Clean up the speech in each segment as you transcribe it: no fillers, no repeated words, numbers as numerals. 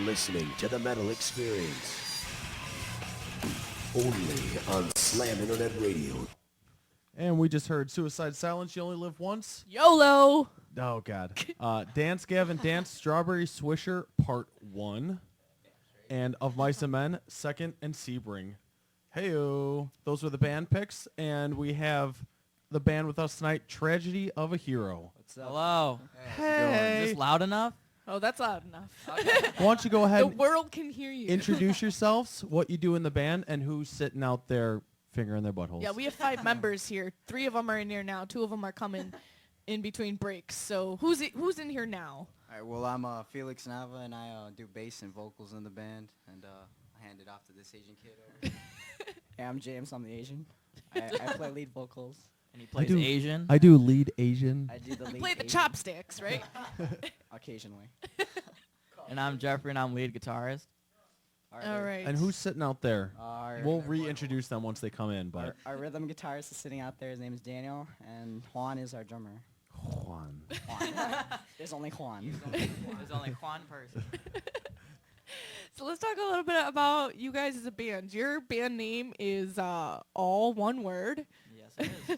listening to The Metal Experience. Only on Slam Internet Radio. And we just heard Suicide Silence, You Only Live Once. YOLO! Oh, God. Dance, Gavin, Dance, Strawberry Swisher, Part 1. And Of Mice and Men, 2nd, and Sebring. Heyo. Those were the band picks, and we have the band with us tonight, Tragedy of a Hero. What's up? Hello. Hey. Is this loud enough? Oh, that's loud enough. Why don't you go ahead The and world can hear you. introduce yourselves, what you do in the band, and who's sitting out there fingering their buttholes. Yeah, we have 5 members here. 3 of them are in here now. 2 of them are coming in between breaks. So who's in here now? All right, well, I'm Felix Nava, and I do bass and vocals in the band, and I hand it off to this Asian kid over. Yeah, I'm James. I'm the Asian. I play lead vocals. And he plays do- Asian. I do lead Asian. I do the You lead play the Asian chopsticks, right? occasionally. And I'm Jeffrey, and I'm lead guitarist. All right. And who's sitting out there? Our, We'll reintroduce them once they come in, but our rhythm guitarist is sitting out there. His name is Daniel, and Juan is our drummer. Juan. Juan. There's only Juan. There's only one person. So let's talk a little bit about you guys as a band. Your band name is all one word. Yes, it is. Yeah.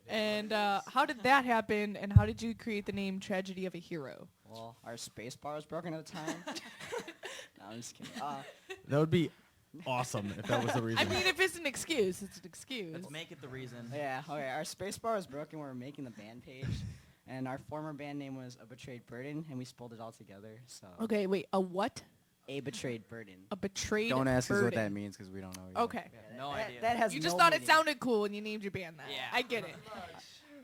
And how did that happen, and how did you create the name Tragedy of a Hero? Well, our space bar was broken at the time. No, I'm just kidding. That would be awesome if that was the reason. I mean, if it's an excuse, it's an excuse. Let's make it the reason. Yeah, okay. Our space bar was broken when we were making the band page. And our former band name was A Betrayed Burden, and we spelled it all together. So Okay, wait, a what? A Betrayed Burden. A betrayed Don't ask us what burden. that means, because we don't know yet. Okay. No that, idea. That has You just no thought it meaning. sounded cool and you named your band that. Yeah. I get it.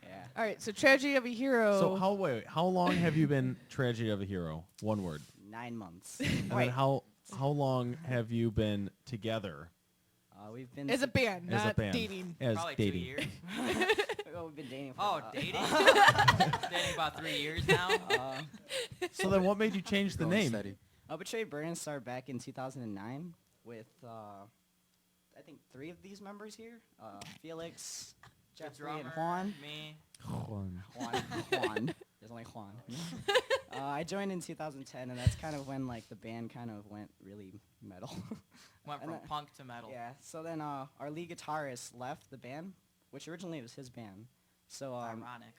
Yeah. All right, so Tragedy of a Hero. So how long have you been Tragedy of a Hero? One word. 9 months. And then how long have you been together We've been as a band, as not a band? dating. As Probably dating. 2 years. well, we've been dating for Oh, dating? Dating about 3 years now. So then what made you change the Going name? steady. A Betrayed Burden started back in 2009 with I think 3 of these members here: Felix, The Jeffrey, and drummer, Juan. Me. Juan. There's only Juan. I joined in 2010, and that's kind of when like the band kind of went really metal. Went And from then- punk to metal. Yeah. So then our lead guitarist left the band, which originally was his band. So Ironic.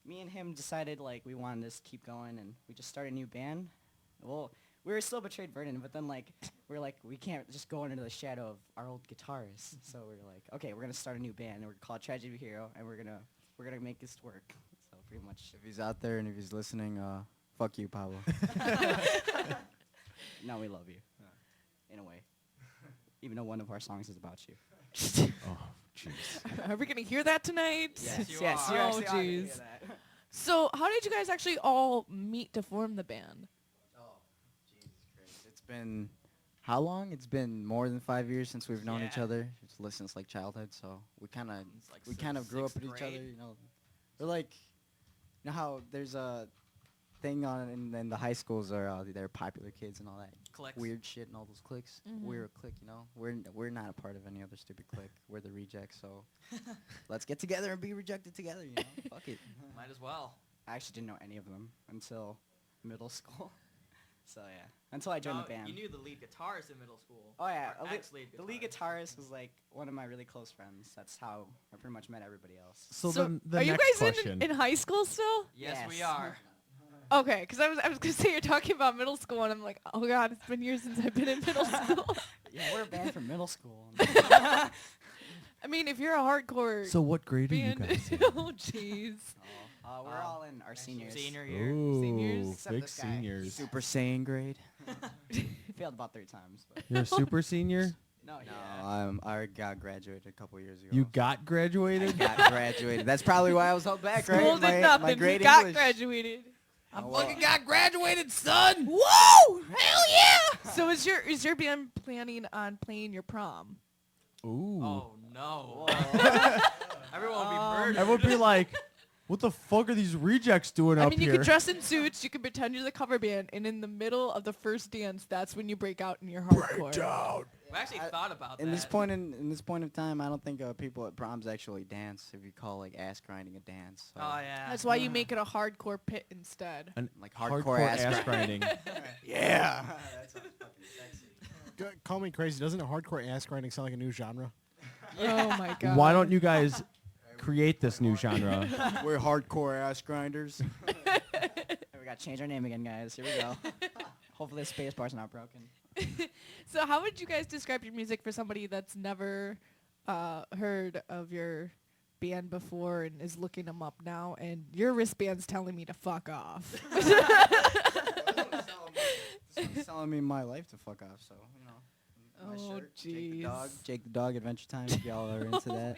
me and him decided like we wanted to just keep going, and we just started a new band. Well, we were still Betrayed Burden, but then like we can't just go under the shadow of our old guitarist. So we're like, okay, we're gonna start a new band, and we're called Tragedy of a Hero, and we're gonna make this work. So pretty much. If he's out there and if he's listening, fuck you, Pablo. No, we love you. In a way. Even though one of our songs is about you. Oh, jeez. Are we gonna hear that tonight? Yes, you yes, are. you Oh, actually are gonna hear jeez. that. So how did you guys actually all meet to form the band? It's been how long? It's been more than 5 years since we've known each Yeah. other. It's since like childhood, so we kind of It's like we kind of grew up with sixth each other. grade. You know, we're like, you know how there's a thing on in the high schools are they're popular kids and all that Cliques. weird shit and all those cliques. Mhm. We're a clique, you know. We're not a part of any other stupid clique. We're the rejects. So let's get together and be rejected together. You know, fuck it. Might as well. I actually didn't know any of them until middle school. So yeah, until I joined No, the band. You knew the lead guitarist in middle school. Oh yeah, Or ex-lead the lead guitarist was like one of my really close friends. That's how I pretty much met everybody else. So then the are you next guys question. in high school still? Yes, we Yes. are. Okay, because I was gonna say you're talking about middle school, and I'm like, oh god, it's been years since I've been in middle school. Yeah, we're a band from middle school. I mean, if you're a hardcore So what grade are you band, guys in? oh jeez. We're all in our seniors. Senior year. Ooh, Seniors? Except big this guy. seniors. Super Saiyan grade. Failed about 3 times. But You're a super senior? no, No, yeah. I got graduated a couple years ago. You got I graduated? got graduated. That's probably why I was held back, School right? did My nothing. grade You got English. graduated. I fucking got graduated, son! Whoa! Hell yeah! So is your band planning on playing your prom? Ooh. Oh no. Everyone will be murdered. Everyone would be like, what the fuck are these rejects doing I up mean, you here? could dress in suits, you could pretend you're the cover band, and in the middle of the first dance, that's when you break out in your hardcore. Breakdown. We actually thought about that. In this point of time, I don't think people at proms actually dance. If you call like ass grinding a dance. So Oh yeah. That's why you make it a hardcore pit instead. And Like hardcore ass grinding. yeah. That sounds fucking sexy. Call me crazy. Doesn't a hardcore ass grinding sound like a new genre? Oh my god. Why don't you guys create this new genre? We're hardcore ass grinders. We gotta change our name again, guys. Here we go. Hopefully the space bar's not broken. So how would you guys describe your music for somebody that's never heard of your band before and is looking them up now, and your wristband's telling me to fuck off? Someone's telling me my life to fuck off, so, you know. My Oh, shirt, Jake the jeez. Dog. Jake the Dog Adventure Time, if y'all are into that.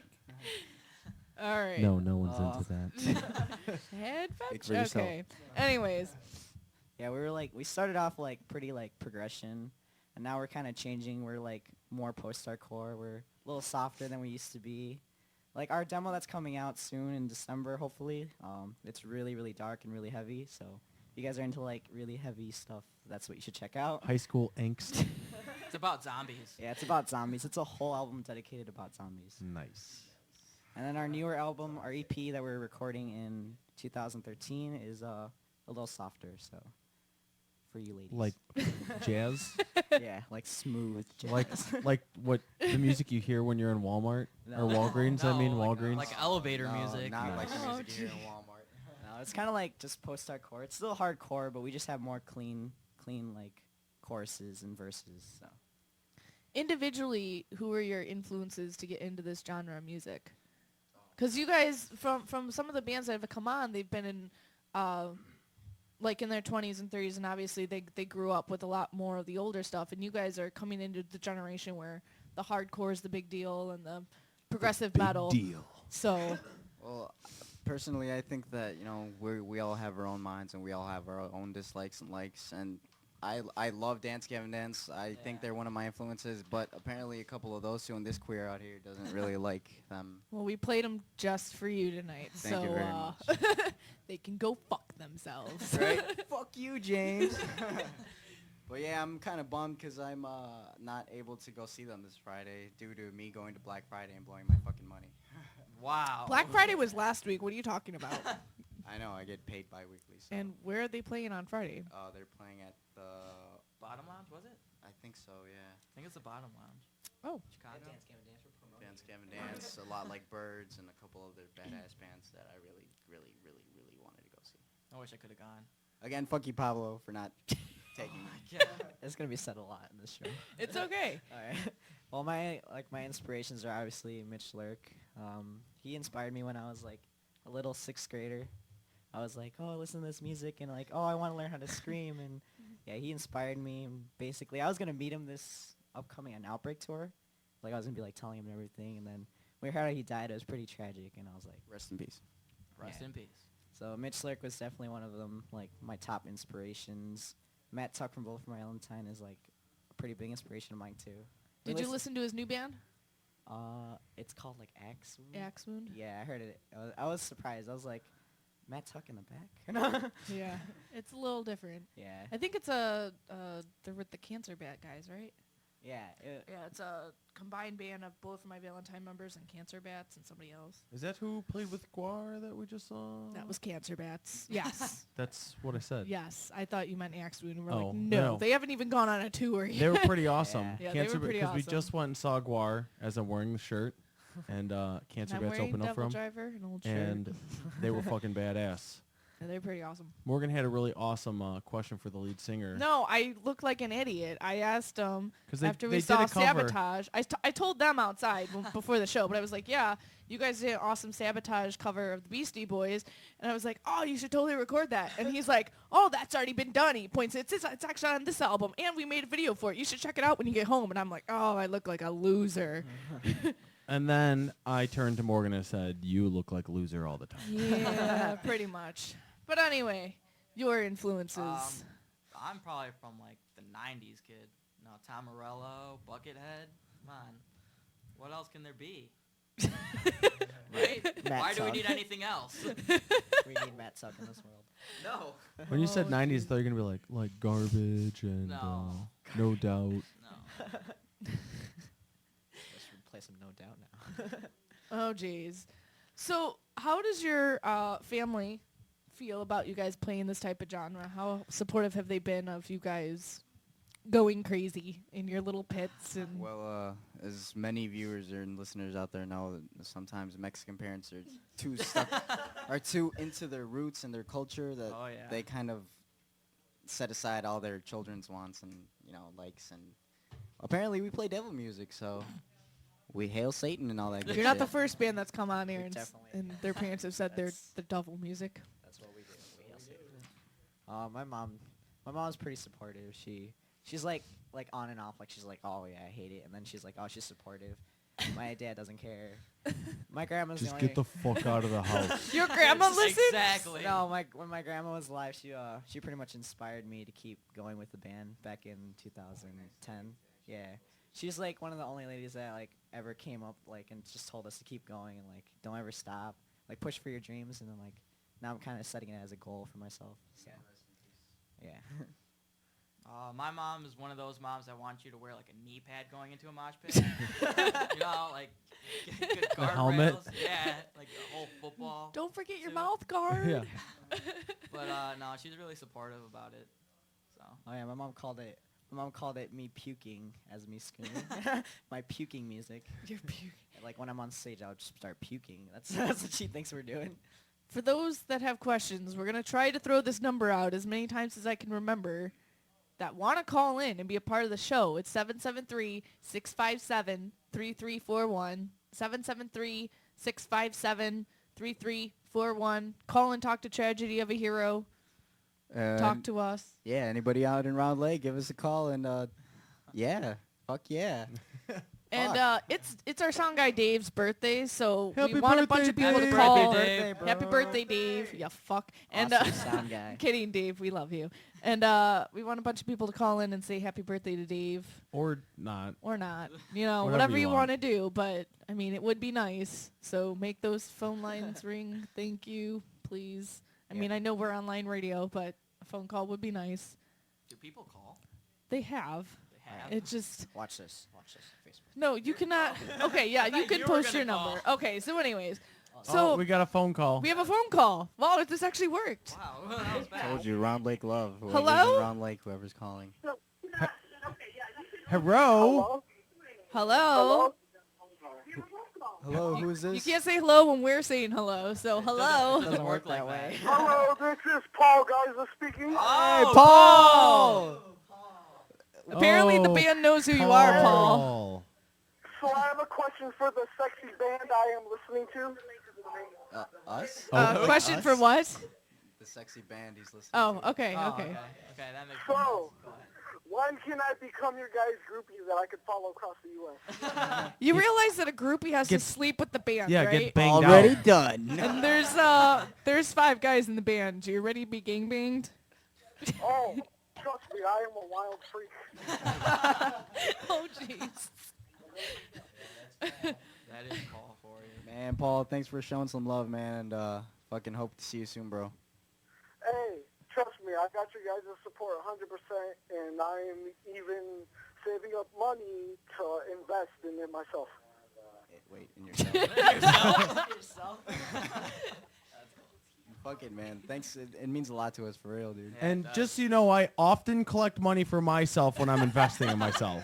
All right. No one's Oh. into that. Head Speak fetch? for yourself. Okay. Anyways. Yeah, we started off like pretty like progression, and now we're kind of changing. We're like more post-hardcore. We're a little softer than we used to be. Like our demo that's coming out soon in December, hopefully. It's really, really dark and really heavy. So if you guys are into like really heavy stuff, that's what you should check out. High school angst. It's about zombies. Yeah, it's about zombies. It's a whole album dedicated about zombies. Nice. And then our newer album, our EP that we're recording in 2013 is a little softer. So for you ladies, Like jazz? yeah, like smooth jazz. like what the music you hear when you're in Walmart or No. Walgreens? I mean like, Walgreens. like elevator No, music. Not like the Oh, music you hear in gee. Walmart. No, it's kind of like just post-hardcore. It's still hardcore, but we just have more clean like choruses and verses. So Individually, who are your influences to get into this genre of music? Because you guys, from some of the bands that have come on, they've been in, like in their 20s and 30s, and obviously they grew up with a lot more of the older stuff, and you guys are coming into the generation where the hardcore is the big deal and the progressive metal. Deal. So, Well, personally, I think that, you know, we all have our own minds and we all have our own dislikes and likes, and I love Dance Gavin Dance. I think they're one of my influences, but apparently a couple of those two and this queer out here doesn't really like them. well, we played them just for you tonight, Thank so you very they can go fuck themselves. Right? Fuck you, James. But yeah, I'm kind of bummed because I'm not able to go see them this Friday due to me going to Black Friday and blowing my fucking money. Wow. Black Friday was last week. What are you talking about? I know, I get paid bi-weekly. So. And where are they playing on Friday? They're playing at the... Bottom Lounge, was it? I think so, yeah. I think it's the Bottom Lounge. Oh. Chicago. Dance Gavin Dance, a lot like Birds, and a couple other badass bands that I really, really, really, really wanted to go see. I wish I could have gone. Again, fuck you, Pablo, for not taking me. Yeah. it's gonna be said a lot in this show. It's okay. All right. Well, my inspirations are obviously Mitch Lurk. He inspired me when I was like a little sixth grader. I was like, oh, listen to this music, and like, oh, I want to learn how to scream, and yeah, he inspired me. And basically, I was gonna meet him this upcoming an Outbreak tour. Like I was gonna be like telling him everything, and then when we heard how he died, it was pretty tragic, and I was like, Rest in peace. Rest Yeah. in peace. so Mitch Lurk was definitely one of them, like my top inspirations. Matt Tuck from Both from Valentine is like a pretty big inspiration of mine too. Did you listen to his new band, It's called like Axe Wound. Axe Wound? Yeah, I heard it. I was surprised. I was like, Matt Tuck in the back. Yeah, it's a little different. yeah, I think it's they're with the Cancer Bat guys, right? yeah. Yeah, it's a combined band of both of my Valentine members and Cancer Bats and somebody else. Is that who played with Guar that we just saw? That was Cancer Bats. Yes. That's what I said. Yes, I thought you meant Axe Wound, and we're Oh, like, no, no. they haven't even gone on a tour yet. They were pretty awesome. Yeah, they were pretty Because we awesome. just went and saw Guar as I'm wearing the shirt, and Cancer I'm Bats wearing opened up for Devil him, Driver, an old shirt. and they were fucking badass. Yeah, they're pretty awesome. Morgan had a really awesome question for the lead singer. No, I look like an idiot. I asked them 'Cause they- after they we did saw a cover. Sabotage. I told them outside before the show, but I was like, yeah, you guys did an awesome Sabotage cover of the Beastie Boys. And I was like, oh, you should totally record that. And he's like, oh, that's already been done. He points, it's actually on this album, and we made a video for it. You should check it out when you get home. And I'm like, oh, I look like a loser. And then I turned to Morgan and said, "You look like a loser all the time." Yeah, pretty much. But anyway, your influences. I'm probably from like the '90s kid. No, Tom Morello, Buckethead. Come on, what else can there be? Right? Matt Why do we Tuck. need anything else? We need Matt Tuck in this world. No. When you said Oh, 90s, though, you're gonna be like garbage and No. no doubt. No. play some No Doubt now. Oh, jeez. So how does your family feel about you guys playing this type of genre? How supportive have they been of you guys going crazy in your little pits? And Well, as many viewers and listeners out there know, that sometimes Mexican parents are too stuck, are too into their roots and their culture that Oh, yeah. they kind of set aside all their children's wants and likes. And apparently, we play devil music, so we hail Satan and all that. Good you're not the shit. first band that's come on here and, Definitely. and their parents have said they're That's- the devil music. That's what we do. We hail Satan. My mom's pretty supportive. She's like on and off. Like she's like, oh yeah, I hate it, and then she's like, oh, she's supportive. My dad doesn't care. My grandma's Just the only. get the fuck out of the house. Your grandma listens? Exactly. No, when my grandma was alive, she pretty much inspired me to keep going with the band back in 2010. Yeah, she's like one of the only ladies that like ever came up like and just told us to keep going and like don't ever stop, like push for your dreams, and then like now I'm kind of setting it as a goal for myself. So yeah. My mom is one of those moms that wants you to wear like a knee pad going into a mosh pit. Like good A helmet? guardrails. Yeah, like the whole football. Don't forget your too. mouth guard. Yeah. But no, she's really supportive about it. So Oh yeah, my mom called it me puking as me screaming. My puking music. You're puking. Like when I'm on stage, I'll just start puking. That's what she thinks we're doing. For those that have questions, we're going to try to throw this number out as many times as I can remember that want to call in and be a part of the show. It's 773-657-3341. 773-657-3341. Call and talk to Tragedy of a Hero. Talk to us. Yeah, anybody out in Round Lake, give us a call and yeah, fuck yeah. And it's our sound guy Dave's birthday, so Happy we want a bunch of birthday, people to Dave. call. Happy birthday, Happy birthday, Dave. You fuck. And Awesome sound guy. kidding, Dave. We love you. And we want a bunch of people to call in and say happy birthday to Dave. Or not. Or not. Whatever Whatever you you want. want to do. But, I mean, it would be nice. So make those phone lines ring. Thank you, please. I mean, I know we're online radio, but a phone call would be nice. do people call? They have. They have. It just... Watch this. Facebook. No, you cannot... Okay, yeah, you thought can you were post gonna your number. call. Okay, so anyways. Oh, So we got a phone call. we have a phone call. Wow, this actually worked. Wow, that was bad. Told you, Round Lake love. Whoever's Hello? in Round Lake, whoever's calling. Hello? Hello? Hello, who is You this? can't say hello when we're saying hello, so hello. Doesn't work like that way. Hello, this is Paul Geyser speaking. Oh, Paul! Apparently the Oh, band knows who you are, Paul. So I have a question for the sexy band I am listening to. Us? Question for what? The sexy band he's listening Oh, to. okay, Oh, okay. Okay, that makes So, sense. Go ahead. when can I become your guys' groupie that I could follow across the U.S.? You realize that a groupie has to Get- sleep with the band, Yeah, right? get banged Already out. done. And there's 5 guys in the band. You ready to be gangbanged? Oh, trust me, I am a wild freak. Oh, jeez. That is Paul for you. Man, Paul, thanks for showing some love, man, and fucking hope to see you soon, bro. Hey, trust me, I got you guys' support 100%, and I am even saving up money to invest in it myself. Wait, in yourself. Fuck it, man. Thanks. It means a lot to us, for real, dude. Yeah, And it does. just so you know, I often collect money for myself when I'm investing in myself.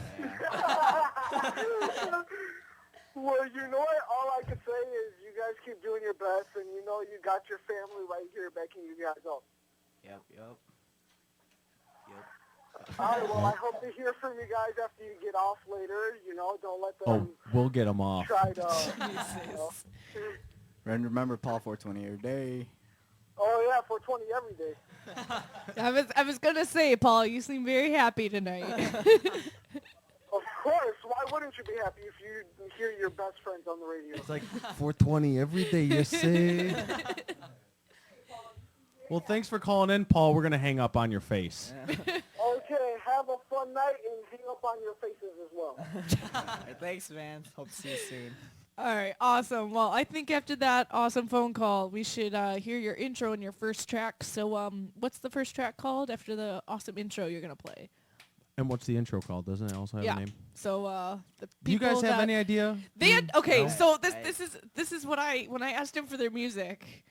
Well, you know what? All I can say is you guys keep doing your best, and you know you got your family right here backing you guys up. Yep. All right, well, I hope to hear from you guys after you get off later. You know, don't let Oh, them we'll get them off. try to... you know. And remember, Paul, 420 every day. Oh, yeah, 420 every day. I was gonna say, Paul, you seem very happy tonight. Of course. Why wouldn't you be happy if you hear your best friends on the radio? It's like 420 every day, you see. Well, thanks for calling in, Paul. We're going to hang up on your face. Okay, have a fun night and hang up on your faces as well. Thanks, man. Hope to see you soon. All right, awesome. Well, I think after that awesome phone call, we should hear your intro and your first track. So, what's the first track called after the awesome intro you're gonna play? And what's the intro called? Doesn't it also have Yeah. a name? So the Do you guys people have that- any idea? They had okay. No. So I- this is what when I asked him for their music.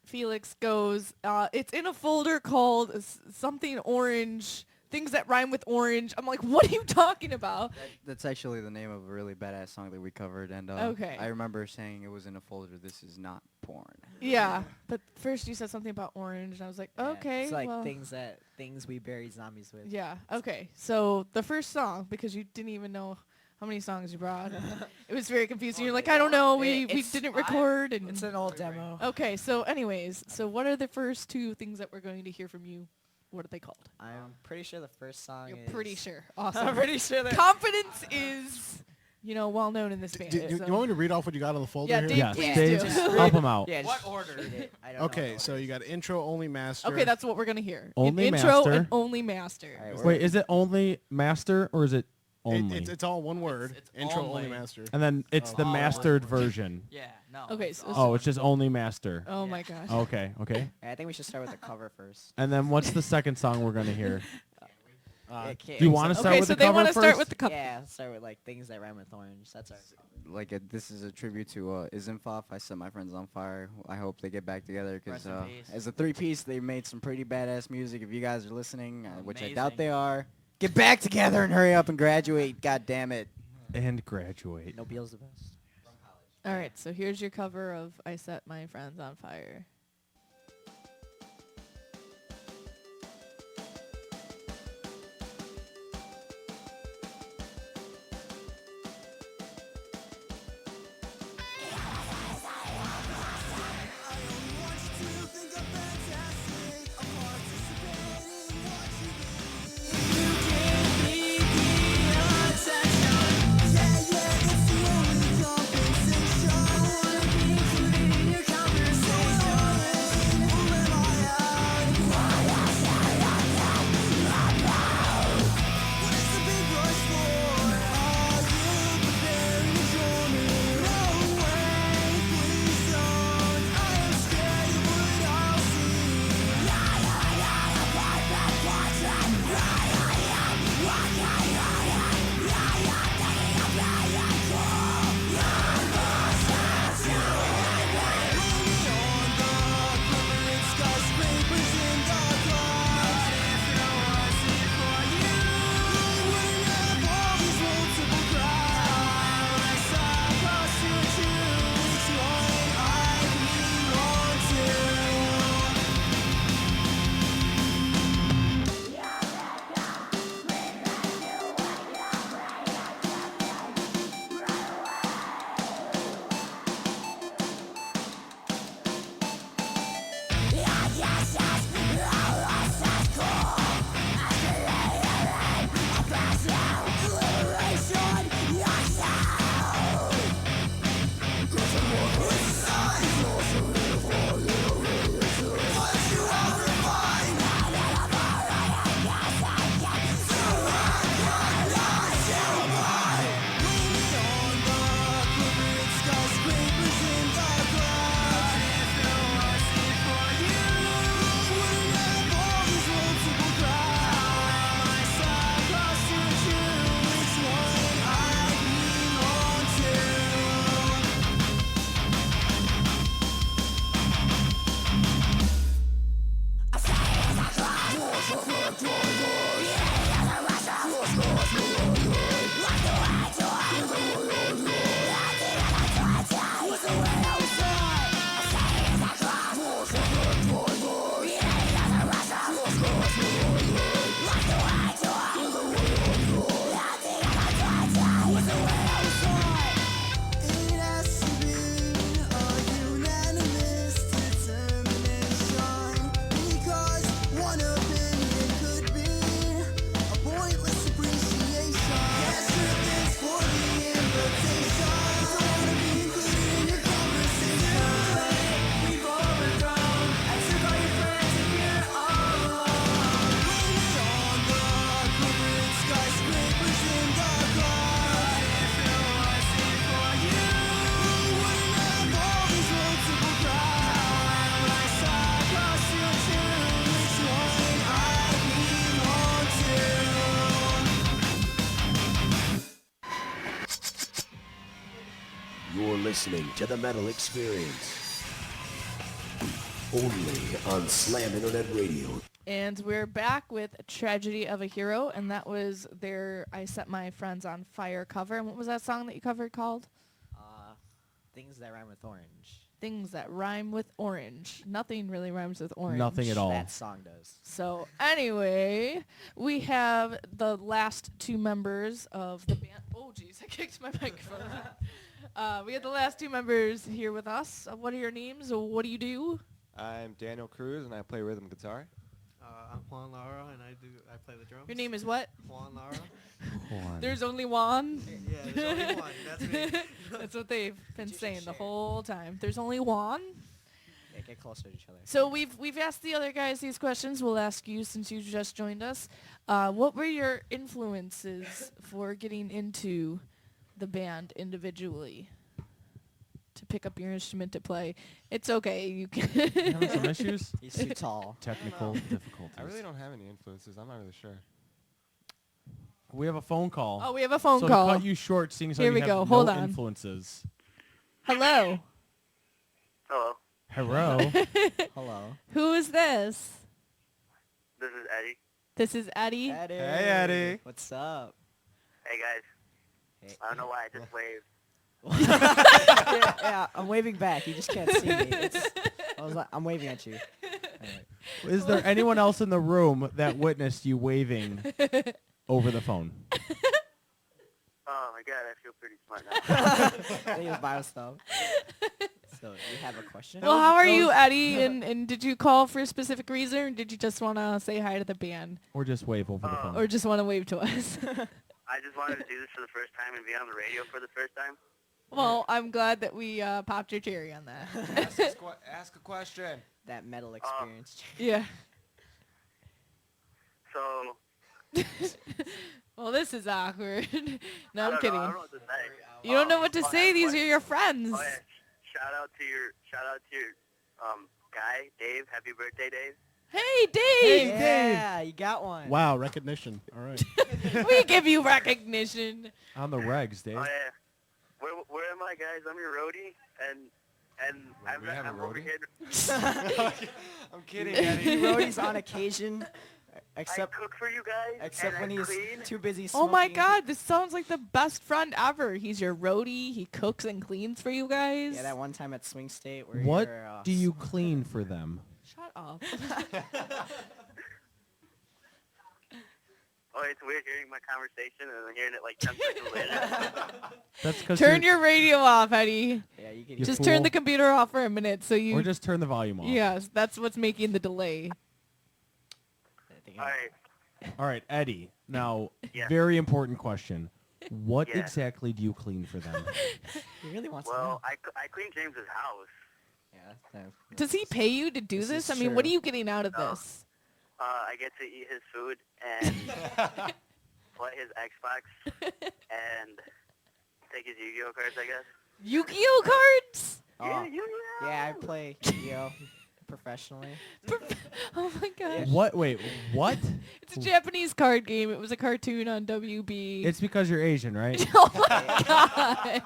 Felix goes, it's in a folder called something orange, things that rhyme with orange. I'm like, what are you talking about? That's actually the name of a really badass song that we covered, and Okay. I remember saying it was in a folder. This is not porn. Yeah, but first you said something about orange, and I was like, Yeah, okay, It's like well, things we bury zombies with. yeah, okay. So the first song, because you didn't even know how many songs you brought, and it was very confusing. You're like, I don't know, we It's didn't fine. record, and It's an old demo. okay. So anyways, so what are the first two things that we're going to hear from you? What are they called? I'm pretty sure the first song You're is... pretty sure. Awesome. I'm pretty sure that... Confidence is, well known in this band. Do so- you want me to read off what you got on the folder Yeah, here? Dave, Yes, please Dave, do. help him out. Yeah, What just order? read it. I don't know Okay, the so order. you got intro only master. Okay, that's what we're gonna hear. Only intro master. and only master. All right, Wait, is it only master or is it only? It's all one word. It's intro only only. master. and then it's the Oh, mastered one word. version. Yeah, no. Okay, it's so- all Oh, it's just only master. Oh Yeah. my gosh. Okay, okay. I think we should start with the cover first. And then what's the second song we're gonna hear? Okay, Do you want to start Okay, with so the they cover want to first? start with the cover. Yeah, let's start with like things that rhyme with orange. That's our... Like this is a tribute to Isenfoff. I set my friends on fire. I hope they get back together because Rest in peace. as a three-piece, they made some pretty badass music. If you guys are listening, which I doubt Amazing. they are, get back together and hurry up and graduate. God damn it. And graduate. No Beal's the best. All right, so here's your cover of "I Set My Friends on Fire." Conversation. listening to the Metal Experience. Only on Slam Internet Radio. And we're back with Tragedy of a Hero, and that was their I Set My Friends on Fire cover. And what was that song that you covered called? Things that rhyme with orange. Things that rhyme with orange. Nothing really rhymes with orange. Nothing at all. That song does. So anyway, we have the last two members of the band. Oh, jeez, I kicked my microphone. We have the last two members here with us. What are your names? What do you do? I'm Daniel Cruz, and I play rhythm guitar. I'm Juan Lara, and I play the drums. Your name is what? Juan Lara. There's only one. Yeah, there's only one. That's me. That's what they've been You should saying the share. whole time. There's only one. Yeah, get closer to each other. So we've asked the other guys these questions. We'll ask you since you just joined us. What were your influences for getting into the band individually? To pick up your instrument to play. It's okay. You can. Having some issues? He's too tall. Technical difficulties. I really don't have any influences. I'm not really sure. We have a phone call. Oh, we have a phone so call. to cut you short, seeing as how Here you we have go. no Hold on. influences. Hello. Hello, Hello. Hello. Who is this? this is Eddie. This is Eddie. Eddie. Hey, Eddie. What's up? Hey guys, Hey. I don't know why I just waved. yeah, I'm waving back. You just can't see me. I'm waving at you. Is there anyone else in the room that witnessed you waving over the phone? Oh my god, I feel pretty smart now. I think it was bio stuff. So you have a question? Well, how are you, Eddie? And did you call for a specific reason, or did you just want to say hi to the band, Or just wave over the phone? or just want to wave to us? I just wanted to do this for the first time and be on the radio for the first time. Well, I'm glad that we popped your cherry on that. Ask a question. That metal experience. Yeah. So, Well, this is awkward. No, I'm I don't kidding. know, I don't know what to say. You don't know what to Oh, say. yeah, These what- are your friends. Oh yeah, shout out to your guy, Dave. Happy birthday, Dave. Hey, Dave. Yeah, you got one. Wow, recognition. All right. We give you recognition. On the regs, Dave. Oh yeah. Where am I, guys? I'm your roadie, and We have a I'm over roadie? here. I'm kidding, He Eddie. roadies on occasion, I except cook for you guys. except and when I he's clean. too busy Oh smoking. my God, this sounds like the best friend ever. He's your roadie. He cooks and cleans for you guys. Yeah, that one time at Swing State where What you're, do you clean for them? Shut up. Oh, it's weird hearing my conversation and then hearing it like 10 seconds later. That's because Turn your radio off, Eddie. Yeah, you can You Just fool. turn the computer off for a minute so you... Or just turn the volume off. Yes, that's what's making the delay. All right. All right, Eddie. Now, Yeah. very important question. What Yeah. exactly do you clean for them? He really wants to know. Well, I clean James's house. Yeah, that's Does he pay you to do This this? is I mean, what are true. you getting out of No. this? I get to eat his food and play his Xbox and take his Yu-Gi-Oh cards, I guess. Yu-Gi-Oh cards? Oh, Yu-Gi-Oh! yeah, I play Yu-Gi-Oh professionally. Oh my gosh. What? Wait, what? It's a Japanese card game. It was a cartoon on WB. It's because you're Asian, right? Oh my God.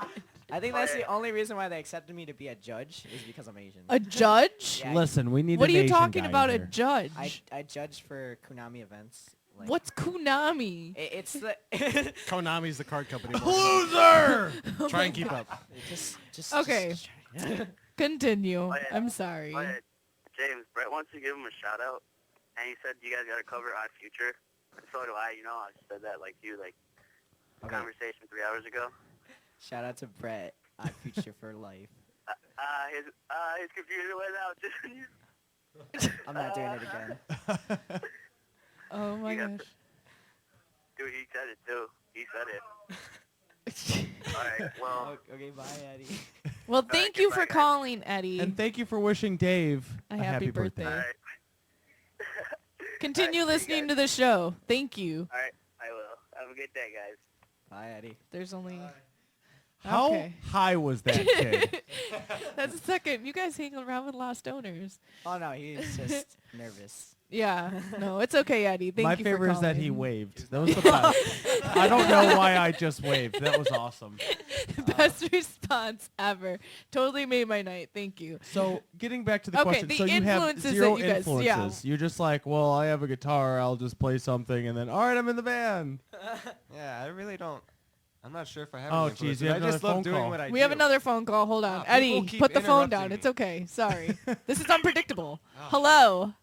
I think that's the only reason why they accepted me to be a judge is because I'm Asian. A judge? Yeah, Listen, we need What are an you Asian talking guy about, a here. judge? I judge for Konami events. Like, What's Konami? It's the Konami's the card company. Loser! Try and keep up. just Okay. Continue. Oh, yeah. I'm sorry. But James, Brett wants to give him a shout out, and he said you guys got to cover Odd Future. And so do I. You know, I said that like you like Okay. conversation 3 hours ago. Shout out to Brett. I future for life. His computer went out. I'm not doing it again. Oh my Yeah. gosh. Dude, he said it too. He said it. All right. Well, Okay, bye, Eddie. Well, thank you goodbye, for guys. calling, Eddie. And thank you for wishing Dave A happy birthday. all right. Continue All right, see you listening guys. to the show. Thank you. All right. I will. Have a good day, guys. Bye, Eddie. There's only... How Okay. high was that kid? That's a second. You guys hang around with lost owners. Oh no, he's just nervous. Yeah. No, it's okay, Eddie. Thank My you for favorite is that he calling. waved. That was the best. I don't know why I just waved. That was awesome. Best response ever. Totally made my night. Thank you. So getting back to the Okay, question, the so you have influences zero that you guys- yeah. influences. You're just like, well, I have a guitar, I'll just play something, and then all right, I'm in the band. Yeah, I really don't. I'm not sure if I have. Oh, any geez, influences. we have I just another phone love doing call. what I We do. have another phone call. Hold on. Ah, people Eddie, keep put the phone interrupting down. me. It's okay. Sorry. This is unpredictable. Hello.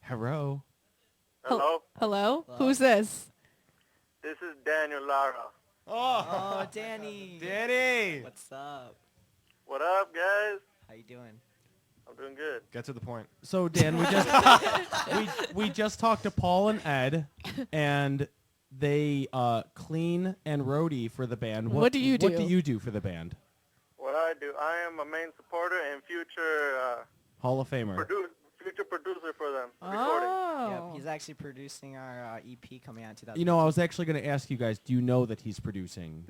Hello. Hello, Hello? Who's this? this is Daniel Lara. Oh, Danny. Danny. What's up? What up, guys? How you doing? I'm doing good. Get to the point. So Dan, we just we just talked to Paul and Ed, and they clean and roadie for the band. What do you What do do? you do for the band? What I do, I am a main supporter and future Hall of Famer. future producer for them. Recording. Oh. Yep, he's actually producing our EP coming out in 2000. You know, I was actually going to ask you guys, do you know that he's producing?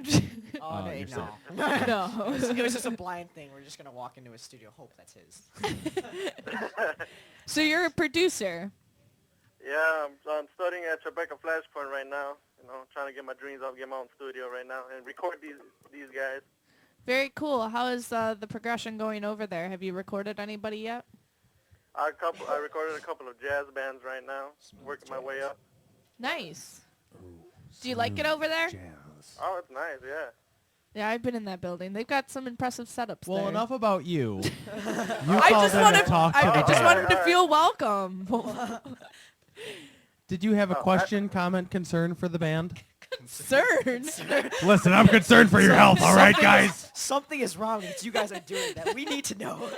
Oh, no, yourself. no. No. It was just a blind thing. We're just gonna walk into a studio, hope that's his. So you're a producer. Yeah, I'm studying at Tribeca Flashpoint right now. You know, trying to get my dreams out, get my own studio right now, and record these guys. Very cool. How is the progression going over there? Have you recorded anybody yet? I recorded a couple of jazz bands right now, working my way up. Nice. Do you like it over there? Oh, it's nice, yeah. Yeah, I've been in that building. They've got some impressive setups Well, there. enough about you. You I called just in want to talk to the I just band. want him to feel welcome. Did you have a question, comment, concern for the band? Concern. Listen, I'm concerned for your health, all right, guys? Something is wrong that you guys are doing that we need to know.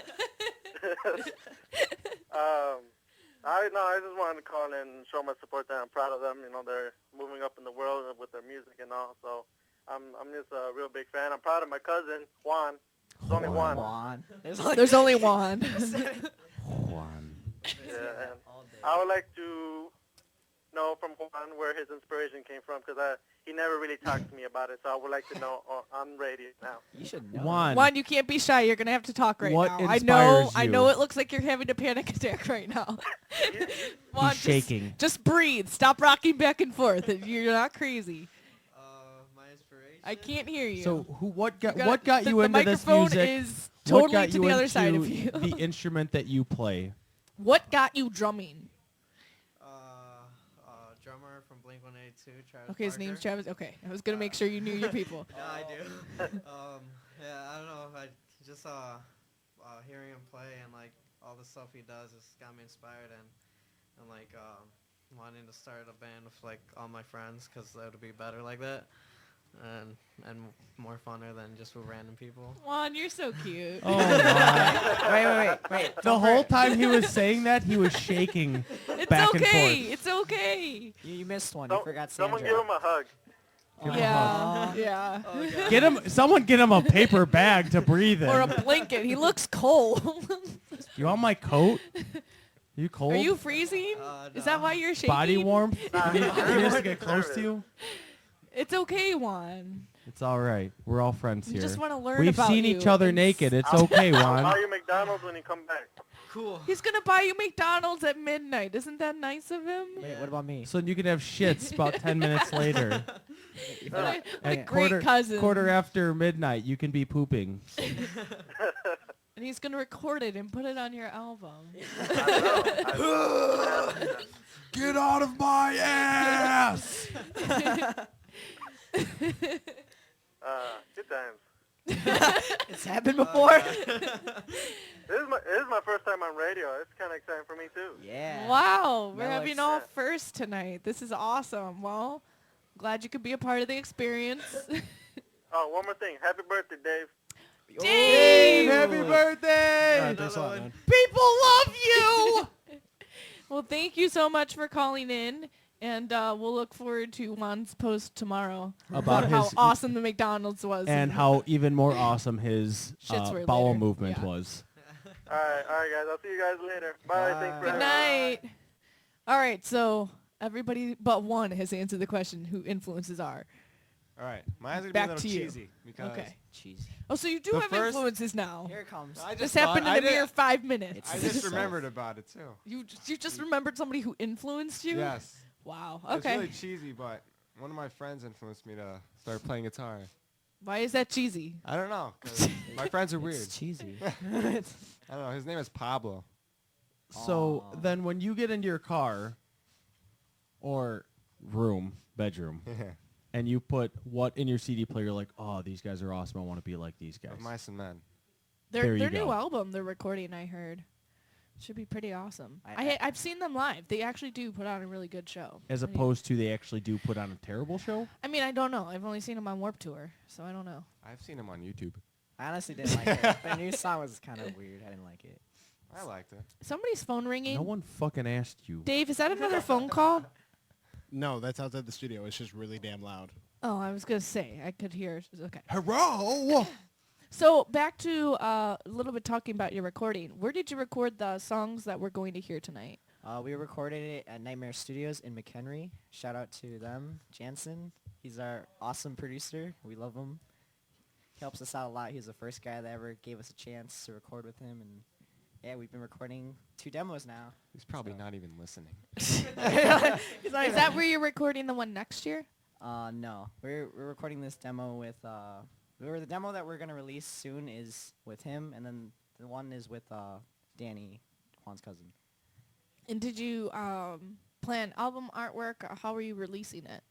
I just wanted to call and show my support that I'm proud of them. You know, they're moving up in the world with their music and all. So I'm just a real big fan. I'm proud of my cousin Juan. There's only one. Juan. There's only one. Juan. Yeah, and I would like to know from Juan where his inspiration came from because he never really talked to me about it. So I would like to know on radio now. You should know. Juan. You can't be shy. You're gonna have to talk right What now. inspires I you? know it looks like you're having a panic attack right now. Juan, He's shaking. Just breathe. Stop rocking back and forth. You're not crazy. My inspiration. I can't hear you. So what got the you into this microphone music? is What totally got to you the other into side of you. the instrument that you play? What got you drumming? Drummer from Blink-182, Travis Okay, his name's Barker. Travis. Okay, I was gonna make sure you knew your people. No, I do. Yeah, I don't know. I just hearing him play and like all the stuff he does has got me inspired and like wanting to start a band with like all my friends because that would be better like that and more funner than just with random people. Juan, you're so cute. Oh my. Wait. The whole time he was saying that, he was shaking It's back okay. and forth. It's okay. You missed one. You forgot Sandra. Someone give him a hug. Yeah. Yeah. Get him. Someone get him a paper bag to breathe in. Or a blanket. He looks cold. You want my coat? You cold? Are you freezing? Is that why you're shaking? Body warmth? He needs to get close to you? It's okay, Juan. It's all right. We're all friends We here. just wanna learn We've about seen you. each other naked. It's okay, I'll buy Juan. you McDonald's when you come back. Cool. He's gonna buy you McDonald's at midnight. Isn't that nice of him? Wait, what about me? So you can have shits about 10 minutes later. What a At great cousin. quarter after midnight, you can be pooping. And he's gonna record it and put it on your album. Get out of my ass! Good times. It's happened before. This is my first time on radio. It's kind of exciting for me too. Yeah. Wow, we're That having looks- all first tonight. This is awesome. Well, glad you could be a part of the experience. Oh, one more thing. Happy birthday, Dave. Dave! Happy birthday! Thanks a lot, man. People love you! Well, thank you so much for calling in, and we'll look forward to Juan's post tomorrow About how his- awesome the McDonald's was. And how even more awesome his Shits were bowel later. movement Yeah. was. All right, guys. I'll see you guys later. Bye. Thanks for Good having me. night. All right, so everybody but one has answered the question who influences are. All right, mine's gonna Back be a to little you. cheesy because Okay. Cheesy. Oh, so you do The have first- influences now. Here it comes. I This just happened thought- in a mere 5 minutes. I just remembered about it too. You just remembered somebody who influenced you? Yes. Wow. It's Okay. really cheesy, but one of my friends influenced me to start playing guitar. Why is that cheesy? I don't know, 'cause my friends are weird. It's cheesy. I don't know. His name is Pablo. So Aw. then when you get into your car or bedroom, and you put what in your CD player, you're like, oh, these guys are awesome. I want to be like these guys. Of Mice and Men. There Their you new go. album they're recording, I heard. Should be pretty awesome. I- I've seen them live. They actually do put on a really good show. As I mean- opposed to they actually do put on a terrible show. I mean, I don't know. I've only seen them on Warped Tour, so I don't know. I've seen him on YouTube. I honestly didn't like it. The new song was kind of weird. I didn't like it. I liked it. Somebody's phone ringing. No one fucking asked you. Dave, is that another phone call? No, that's outside the studio. It's just really damn loud. Oh, I was gonna say I could hear. Okay. Hello. So back to a little bit talking about your recording. Where did you record the songs that we're going to hear tonight? We recorded it at Nightmare Studios in McHenry. Shout out to them. Jansen, he's our awesome producer. We love him. He helps us out a lot. He was the first guy that ever gave us a chance to record with him. And yeah, we've been recording 2 demos now. He's probably not even listening. Is that where you're recording the one next year? No. We're recording this demo with... the demo that we're going to release soon is with him. And then the one is with Danny, Juan's cousin. And did you plan album artwork, or how are you releasing it?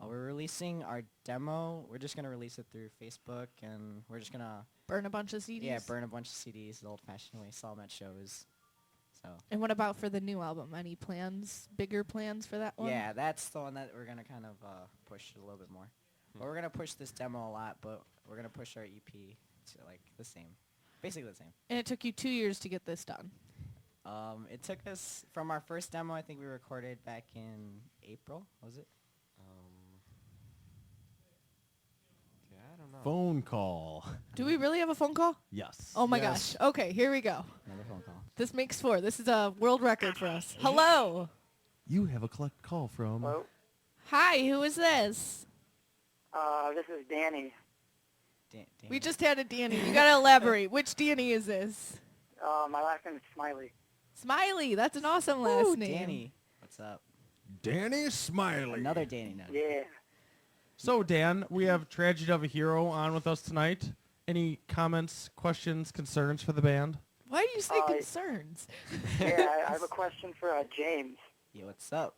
We're releasing our demo. We're just going to release it through Facebook, and we're just going to... Burn a bunch of CDs? Yeah, burn a bunch of CDs the old-fashioned way. Saw them at shows. So. And what about for the new album? Any plans, bigger plans for that one? Yeah, that's the one that we're going to kind of push a little bit more. But we're going to push this demo a lot, but we're going to push our EP to, like, the same. Basically the same. And it took you 2 years to get this done. It took us from our first demo, I think we recorded back in April, was it? Yeah, I don't know. Phone call. Do we really have a phone call? Yes. Oh my Yes. gosh. Okay, here we go. Another phone call. This makes 4. This is a world record for us. Hello. You have a collect call from. Hello? Hi, who is this? This is Danny. We just had a Danny. You gotta elaborate. Which Danny is this? My last name is Smiley. Smiley. That's an awesome last Ooh, name. Danny. What's up? Danny Smiley. Another Danny now. Yeah. So, Dan, we have Tragedy of a Hero on with us tonight. Any comments, questions, concerns for the band? Why do you say concerns? Yeah, I have a question for James. Yeah, what's up?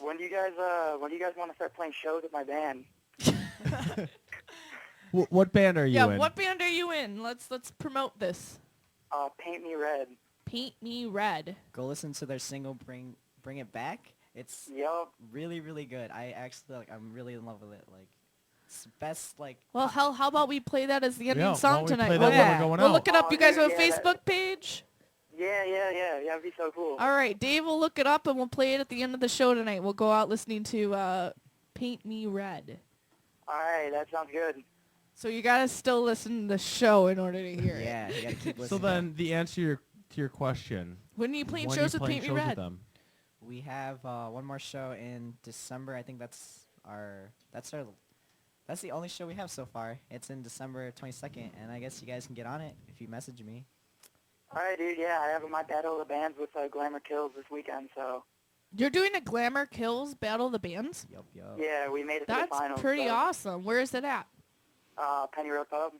When do you guys want to start playing shows with my band? What band are you Yeah, in? what band are you in? Let's promote this. Paint Me Red. Paint Me Red. Go listen to their single Bring It Back. It's really, really good. I actually, I'm really in love with it. Like, it's the best, like... Well, hell, how about we play that as the ending Yeah, why song don't we tonight? play that when we're going We'll out? look it up. Oh, You guys yeah, have a yeah, Facebook page? Yeah, that'd be so cool. All right, Dave will look it up, and we'll play it at the end of the show tonight. We'll go out listening to Paint Me Red. All right, that sounds good. So you got to still listen to the show in order to hear it. Yeah, you got to keep So listening. then, the answer to your question. When are you playing when shows are you with playing Paint Me shows with Red? them? We have one more show in December. I think that's the only show we have so far. It's in December 22nd, and I guess you guys can get on it if you message me. All right, dude. Yeah, I have my Battle of the Bands with Glamour Kills this weekend, so. You're doing a Glamour Kills Battle of the Bands? Yup. Yeah, we made it to the That's finals. pretty so. awesome. Where is it at? Penny Road Pub.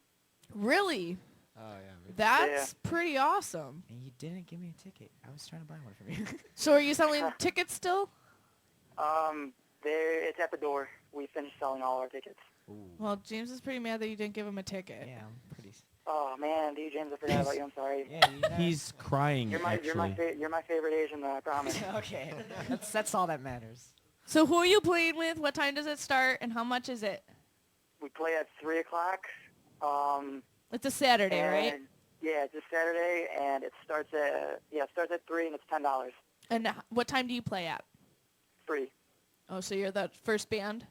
Really? Oh, yeah. That's pretty awesome. And you didn't give me a ticket. I was trying to buy one from you. So are you selling tickets still? It's at the door. We finished selling all our tickets. Ooh. Well, James is pretty mad that you didn't give him a ticket. Yeah, I'm pretty... Oh man, dude, James, I forgot about you. I'm sorry. Yeah, He's crying, You're my favorite Asian, though. I promise. Okay, that's all that matters. So who are you playing with? What time does it start? And how much is it? We play at 3 o'clock. It's a Saturday, and- right? Yeah, it's a Saturday, and it starts at 3, and it's $10. And what time do you play at? Free. Oh, so you're the first band?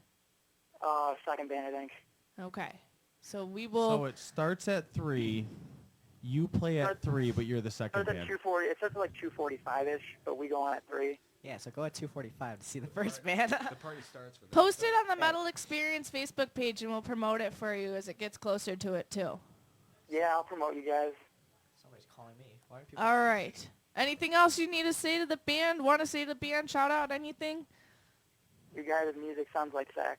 Second band, I think. Okay. So we will... So it starts at 3. You play at 3, but you're the second It starts at band. 2:40. It starts at like 2:45ish, but we go on at 3. Yeah, so go at 2:45 to see the first band. The party starts with Post it on the Metal Experience Facebook page, and we'll promote it for you as it gets closer to it too. Yeah, I'll promote you guys. Somebody's calling me. Why are people? All right. Anything else you need to say to the band? Want to say to the band? Shout out anything? You guys' music sounds like sex.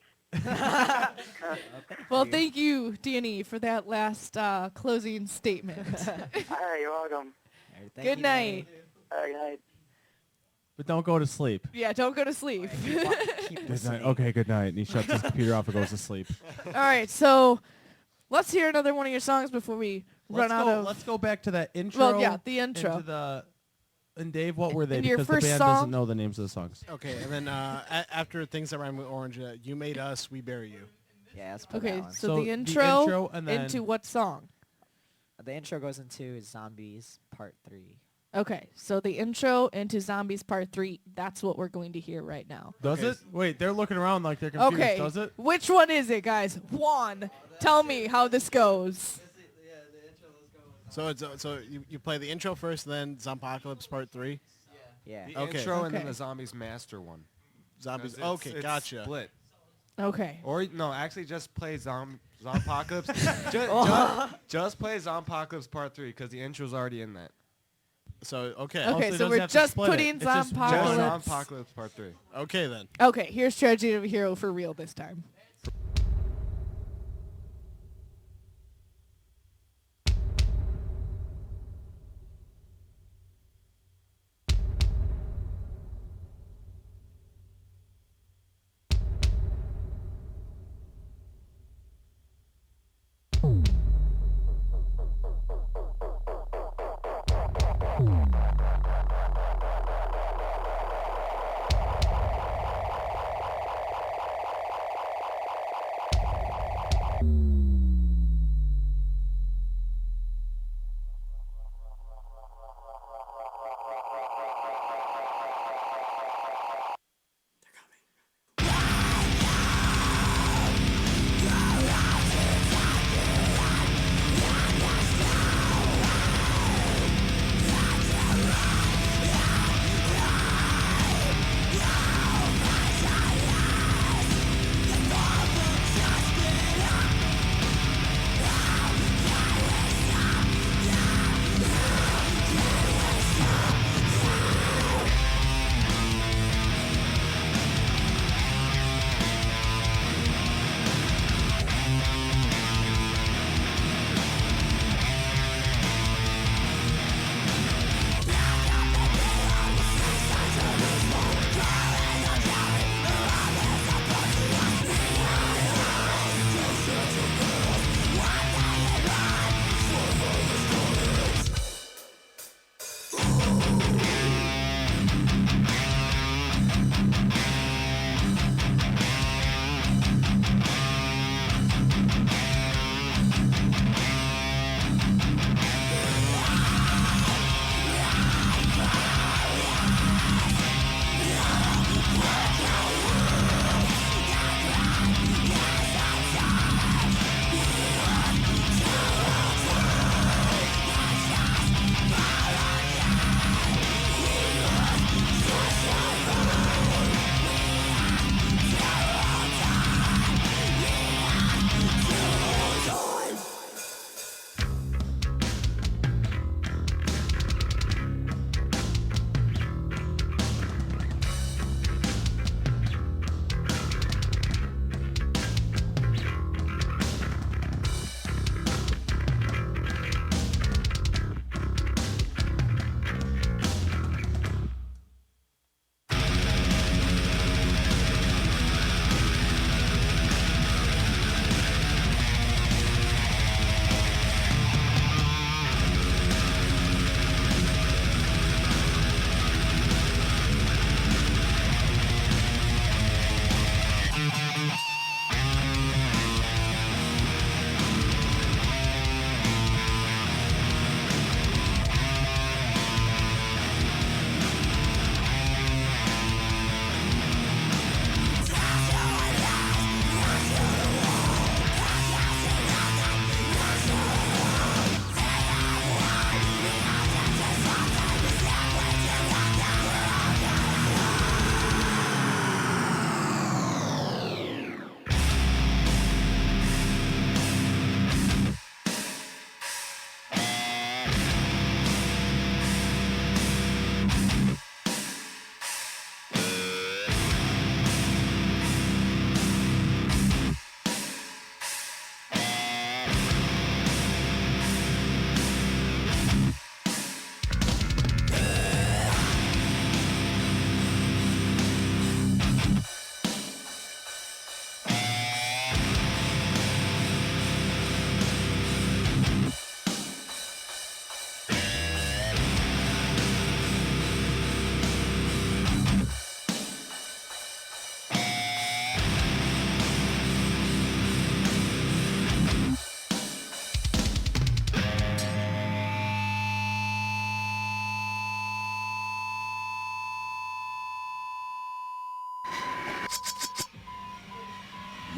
Well, thank you, Danny, for that last closing statement. All right, you're welcome. Good night. All right, good night. But don't go to sleep. Yeah, don't go to sleep. Good night. Okay, good night. And he shuts his computer off and goes to sleep. All right, so let's hear another one of your songs before we run out of... Let's go back to that intro. Well, yeah, the intro. And Dave, what were they? And your Because the first band song? doesn't know the names of the songs. Okay, and then after Things That Rhyme with Orange, You Made Us, We Bury You. Yeah, let's put Okay, that one. so, So the the intro, intro and then- into what song? The intro goes into Zombies Part 3. Okay, so the intro into Zombies Part 3, that's what we're going to hear right now. Does it? Wait, they're looking around like they're confused. Okay, Does it? which one is it, guys? Juan, tell me how this goes. So you play the intro first, then Zompocalypse Part 3. Yeah. The Okay. intro and then Okay. the Zombies Master one. Zombies. 'Cause it's- Okay, it's gotcha. Split. Okay. Or no, actually just play Zompocalypse. just play Zompocalypse Part 3 because the intro's already in that. So okay. Okay, so it so doesn't we're have to just split it. putting It's just one. Just Zompocalypse. Zompocalypse Part 3. Okay then. Okay, here's Tragedy of a Hero for real this time.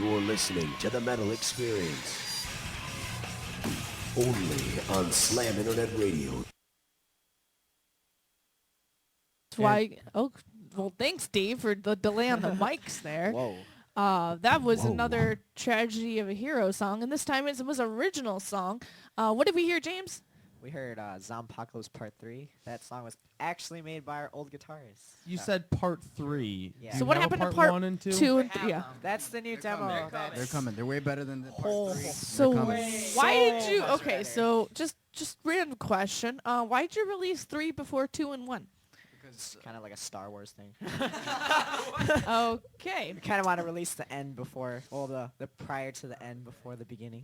You're listening to the Metal Experience. Only on Slam Internet Radio. That's why. Oh, well, thanks, Dave, for the delay on the mics there. Whoa. That was Whoa. another Tragedy of a Hero song, and this time it was an original song. What did we hear, James? We heard Zompocalypse Part 3. That song was actually made by our old guitarist. You said part 3. Yeah. Do So you what have a happened to part part 1 and 2? 2 and They 3? Yeah. have them. That's the new demo. coming. That's They're coming. They're way better than the part Oh. 3. So They're coming. why did you? much Okay, better. so just random question. Why did you release 3 before 2 and 1? It's kind of like a Star Wars thing. Okay. We kind of want to release the end before, well, the prior to the end before the beginning.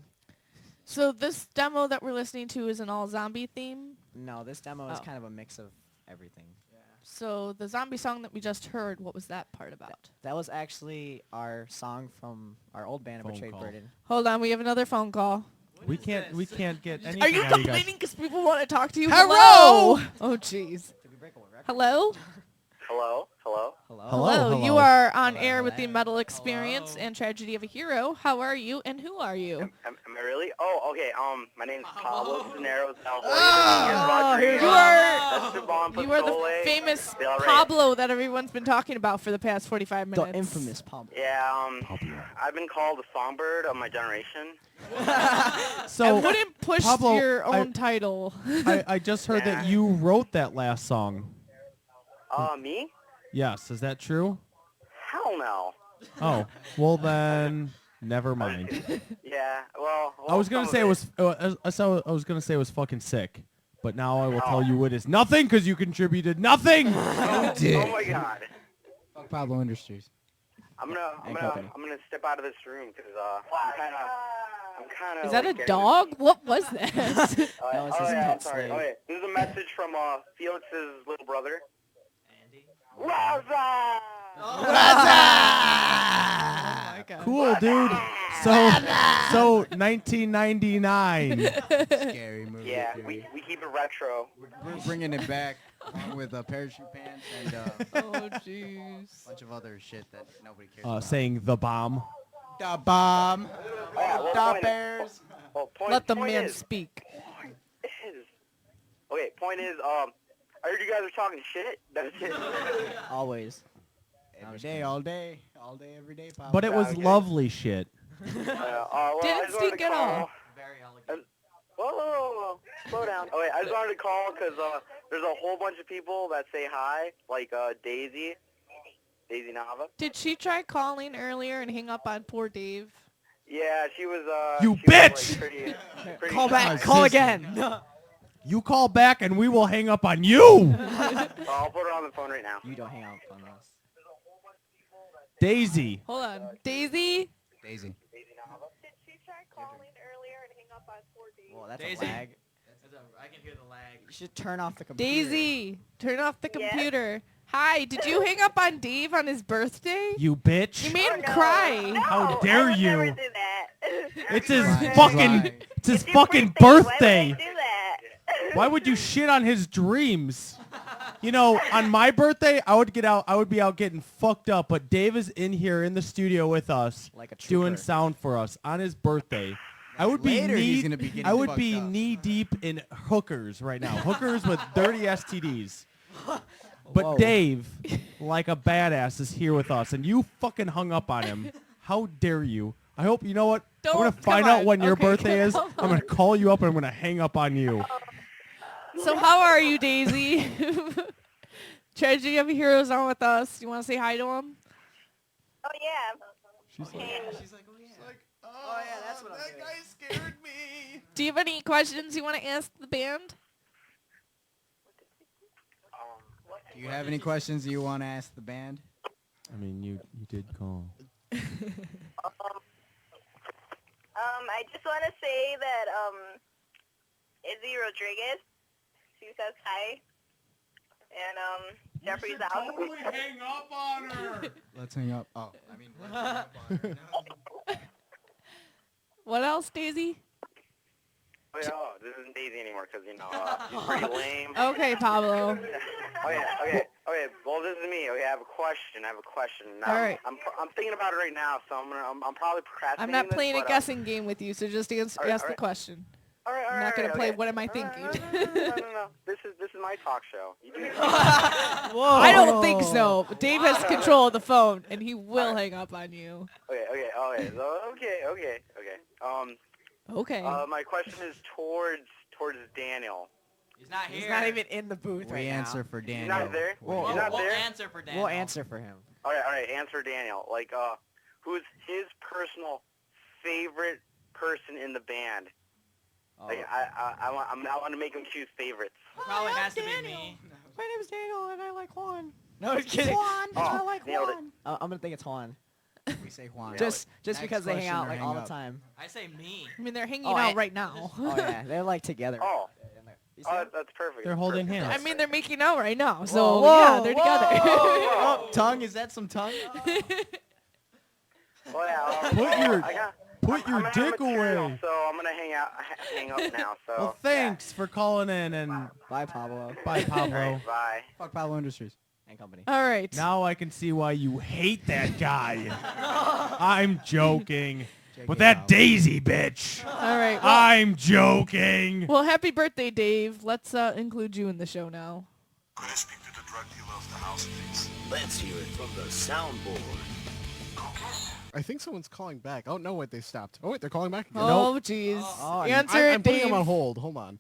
So this demo that we're listening to is an all zombie theme. No, this demo is Oh. kind of a mix of everything. So the zombie song that we just heard, what was that part about? That was actually our song from our old band, Phone Betrayed call. Burden. Hold on, we have another phone call. We can't get anything Are you out of complaining because people want to talk to you? Hello! Oh, jeez. Did we break a record? Hello? Hello? Hello? Hello? Hello. You are on air with the Metal Experience and Tragedy of a Hero. How are you and who are you? Am I really? Oh, okay. My name's Pablo Cisneros. You are the famous Pablo that everyone's been talking about for the past 45 minutes. The infamous Pablo. Yeah, I've been called the songbird of my generation. So I wouldn't push Pablo, your own title. I just heard that Yeah. you wrote that last song. Me? Yes, is that true? Hell no. Oh, well then, never mind. Yeah, well, I was gonna some say of it was. I was gonna say it was fucking sick, but now I will tell you it is nothing because you contributed nothing. Oh my god. Fuck Pablo Industries. I'm And gonna company. step out of this room because I'm kind of. Is that a dog? What was that? That was his I'm pet sorry. slave. Okay, this is a message from Felix's little brother. Andy. Raza! Oh my God. Cool, dude. So 1999. Scary movie. Yeah, theory. we keep it retro. We're bringing it back along with parachute pants and Oh, jeez. a bunch of other shit that nobody cares about. Saying the bomb. The bomb. Oh, yeah, well, The point is- bears. well, point- Let the point man is- speak. Okay, point is, I heard you guys are talking shit. That's it. Always. Every day, all day, every day, Pablo. But it was Okay. lovely shit. Well, Didn't I just wanted stink to at all. call. Very elegant. Whoa, slow down. Okay, I just wanted to call because there's a whole bunch of people that say hi, like Daisy Nava. Did she try calling earlier and hang up on poor Dave? Yeah, she was. You she was, like, bitch! pretty Call shy. back. Call again. You call back and we will hang up on you. I'll put her on the phone right now. You don't hang out on us. Daisy. Hold on. Daisy? Daisy. Daisy Nava. Did she try calling earlier and hang up on poor Dave? Well, that's Daisy. a lag. I can hear the lag. You should turn off the computer. Daisy, turn off the computer. Hi, did you hang up on Dave on his birthday? You bitch. You made him cry. How dare you? It's his Right. fucking Right. it's his fucking birthday. Why would you shit on his dreams? You know, on my birthday, I would be out getting fucked up, but Dave is in here in the studio with us, Like a doing trooper. sound for us on his birthday. I would be Later he's gonna be getting fucked up. knee deep in hookers right now. Hookers with dirty STDs. But Whoa. Dave, like a badass, is here with us, and you fucking hung up on him. How dare you? I hope, you know what? I'm going to Don't- find come out on. when your Okay, birthday is. come I'm going to call you up and I'm going to hang up on you. So how are you, Daisy? Tragedy of a Hero's on with us. You want to say hi to him? Oh yeah. She's like, Oh, yeah, that's what I'm doing. scared me. Do you have any questions you want to ask the band? Do you have any questions you want to ask the band? I mean, you did call. I just want to say that Izzy Rodriguez, she says hi, and Jeffrey's out. hang up on her. Let's hang up. Oh, I mean, let's hang up on her now. What else, Daisy? Oh, yeah, this isn't Daisy anymore because, she's pretty lame. Okay, Pablo. Okay. Okay, well, this is me. Okay, I have a question. All right. I'm thinking about it right now, so I'm probably procrastinating. I'm not playing this, a but, guessing game with you, so just ask all the right. question. All right, I'm not gonna play. okay. What am I thinking? No. This is my talk show. You do I don't think so. Dave has control of the phone, and he will hang up on you. Okay. Okay. My question is towards Daniel. He's not He's here. not even in the booth right We now. answer for Daniel. He's not there. We'll, He's not we'll there. answer for Daniel. We'll answer for him. All right. Answer Daniel. Like, who's his personal favorite person in the band? Oh. Like, I want to make him choose favorites. Probably has to be me. My name is Daniel, and I like Juan. No, I'm kidding. Oh, I like nailed Juan. I'm gonna think it's Juan. We say Juan. Just Next because they hang question out or like hang all the up. time. I say me. I mean, they're hanging Oh, out and- right now. Oh yeah, they're like together. Oh. You see Oh, them? that's perfect. They're holding Perfect. hands. I mean, they're making out right now, so Whoa, yeah, they're whoa, together. Oh, tongue? Is that some tongue? Well, yeah, Put your I'm gonna have dick material, away. So I'm gonna hang up now. So. Well, thanks for calling in, and Bye, Pablo. bye, Pablo. All right, bye. Fuck Pablo Industries. And company. All right. Now I can see why you hate that guy. I'm joking. But that Daisy bitch. All right. Well, I'm joking. well, happy birthday, Dave. Let's include you in the show now. Could I speak to the drug dealer of the house, please? Let's hear it from the soundboard. I think someone's calling back. Oh, no, wait, they stopped. Oh, wait, they're calling back again. Oh, jeez. Oh, Answer I'm it, putting Dave. them on hold. Hold on.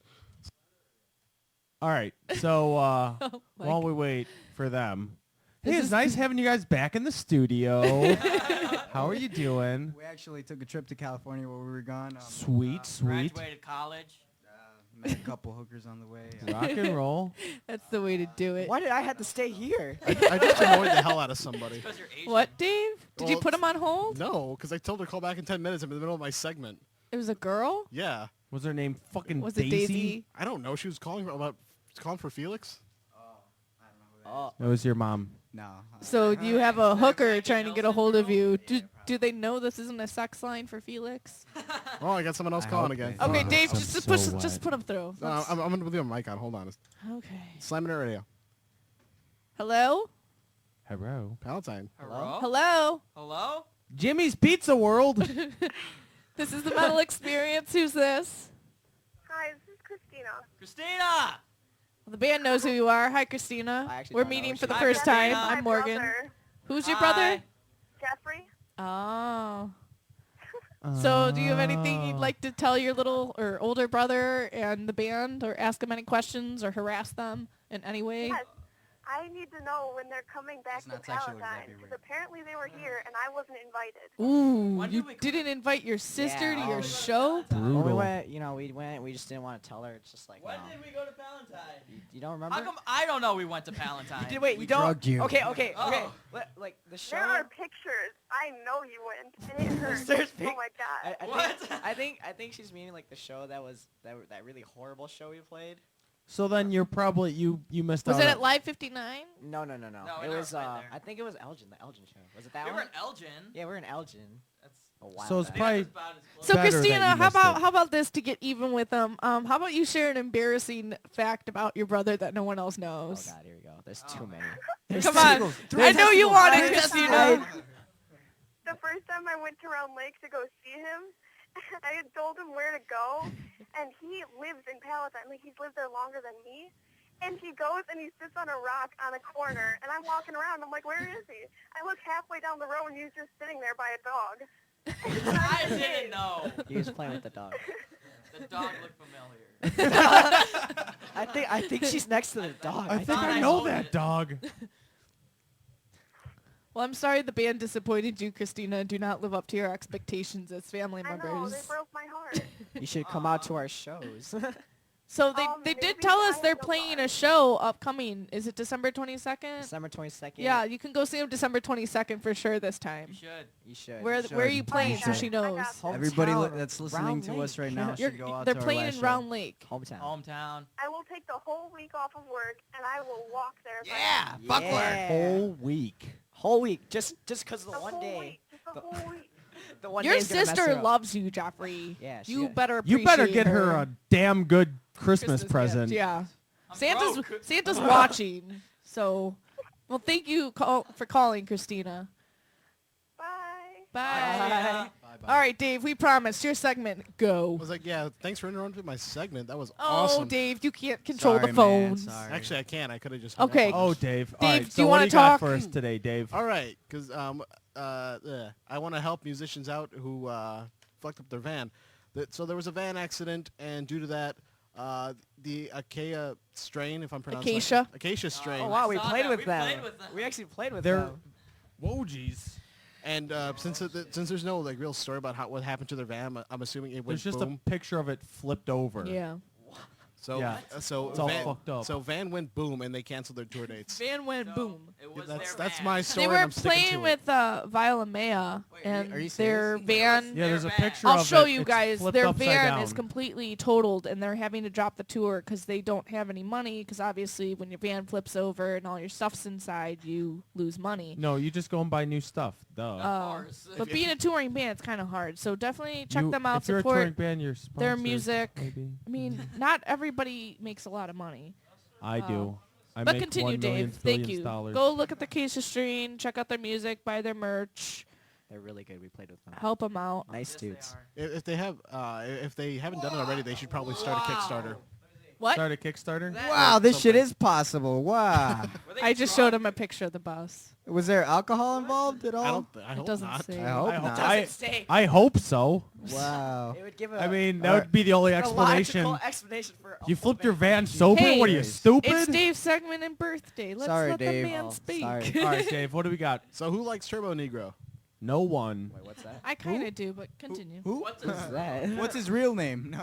All right, so Oh, while we wait for them, hey, it's nice having you guys back in the studio. How are you doing? We actually took a trip to California while we were gone. Sweet. Graduated college. Met a couple hookers on the way. Rock and roll. That's the way to do it. Why did I have to stay here? I just annoyed the hell out of somebody. Because you're Asian. What, Dave? Did you Well, put him on hold? No, because I told her to call back in 10 minutes. I'm in the middle of my segment. It was a girl? Yeah. Was her name fucking Was it Daisy? I don't know. She was calling for Felix. Oh, It was your mom. No. So do you have a hooker trying to get a hold of you? Do they know this isn't a sex line for Felix? Oh, I got someone else I calling hope again. they- Okay, Oh, Dave, I'm just so put him through. No, I'm going to leave my mic on. Hold on. Okay. Slamming it radio. Hello? Hello. Palatine. Hello? Hello? Hello? Jimmy's Pizza World. This is the Metal Experience. Who's this? Hi, this is Christina. Christina! Well, the band knows who you are. Hi, Christina. I actually We're don't know meeting who for she the is. first Hi, time. Christina. I'm Morgan. Brother, Who's your Hi. brother? Jeffrey. Oh. So do you have anything you'd like to tell your little or older brother and the band, or ask them any questions or harass them in any way? Yes. I need to know when they're coming back It's to not sexual, Palatine, exactly because weird. apparently they were here and I wasn't invited. Ooh, When you did we go- didn't invite your sister Yeah, to your oh, show? when we Brutal. went, we just didn't want to tell her. It's just like, When no. did we go to Palantine? You don't remember? How come I don't know we went to Palantine? Wait, We you don't? drugged you. Okay. Oh. Like the show. There are pictures. I know you went, and it hurts. There's Oh my god. I think think she's meaning like the show that really horrible show we played. So then you're probably you missed Was out. it on- at Live 59? No. No, It we was never played there. I think it was Elgin, the Elgin show. Was it that We one? were in Elgin. Yeah, we were in Elgin. That's A while So it's back. probably- that's about as close. So Better that Christina, you how missed about it. how about this to get even with them? How about you share an embarrassing fact about your brother that no one else Oh knows? god, here we go. There's Oh, too many. man. There's Come too- on. three I know you testicles. want it, Three Christina. testicles. The first time I went to Round Lake to go see him, I had told him where to go, and he lives in Palatine. Like, he's lived there longer than me. And he goes and he sits on a rock on a corner, and I'm walking around. I'm like, where is he? I look halfway down the road, and he's just sitting there by a dog. I didn't know. He was playing with the dog. The dog looked familiar. I think she's next to the dog. I think thought I I know owned that it. dog. Well, I'm sorry the band disappointed you, Christina. Do not live up to your expectations as family I know, they members. broke my heart. You should come out to our shows. So they Maybe did tell us I they're have no playing a bar. show upcoming. Is it December 22nd? December 22nd. Yeah, you can go see them December 22nd for sure this time. You should. You should. Where should. are you playing so Okay, she I knows? got you. Everybody Hometown, that's listening Round to us Lake. right now You're- should go out they're to our playing last in show. Round Lake. Hometown. Hometown. I will take the whole week off of work, and I will walk there. if I Yeah. can. Fuck Yeah. Whole week. Whole week. Just because the The one whole day. week. Just the whole week. The one Your day's gonna mess sister her up. loves you, Jeffrey. Yeah, she You does. better You better appreciate get her a damn good Christmas gift. present. Yeah. I'm Santa's broke. Santa's watching, so Well, thank you for calling, Christina. Bye. Bye. All right, Dave, we promised. Your segment, go. I was like, yeah, thanks for interrupting my segment. That was Oh, awesome. Dave, you can't control Sorry, the phones. Man, sorry. Actually, I can. I could have just. Okay. Oh, Dave. All Dave, right, do so you what wanna do you got talk? for us today, Dave? All right, because I want to help musicians out who fucked up their van. So there was a van accident, and due to that, the Acacia strain, if I'm pronouncing Acacia? Acacia strain. Oh wow, we saw played that. with We them. played with them. We actually played with They're them. whoa, jeez. And since there's no like real story about what happened to their van, I'm assuming it went There's just boom. a picture of it flipped over. Yeah. So Yeah. so It's all van, fucked up. So van went boom, and they canceled their tour dates. Van went boom. It was That's their that's van. my story. They and were I'm sticking playing to with Viola Mea, and are you their serious? van. Yeah, there's a They're picture I'll of show it. you It's guys. flipped Their upside van down. is completely totaled, and they're having to drop the tour because they don't have any money. Because obviously, when your van flips over and all your stuff's inside, you lose money. No, you just go and buy new stuff. Duh. course. But being a touring band, it's kind of hard. So definitely check You- them out. If you're a touring Support band, you're their sponsored, music. maybe. I mean, not everybody makes a lot of money. I do. I But make continue, $1 million Dave. Thank trillions you. dollars. Go look at the Acacia Stream. Check out their music. Buy their merch. They're really good. We played with them. Help them out. Nice Yes, they dudes. are. if they haven't done it already, they should probably start a Kickstarter. What? Start a Kickstarter? Wow, this shit is possible. Wow. Were they I just drunk? showed him a picture of the bus. Was there alcohol involved at all? I It hope doesn't not. say. I hope I, not. I hope so. Wow. It would give a I mean, that Alright. would be the only a explanation. logical explanation for a You full flipped your band. van sober? Hey, What are you, It's stupid? It's Dave's segment and birthday. Let's Sorry, let Dave. the man Oh, speak. sorry. All right, Dave, what do we got? So who likes Turbo Negro? No one. Wait, what's that? I kind of do, but continue. Who? What's What's this? that? What's his real name?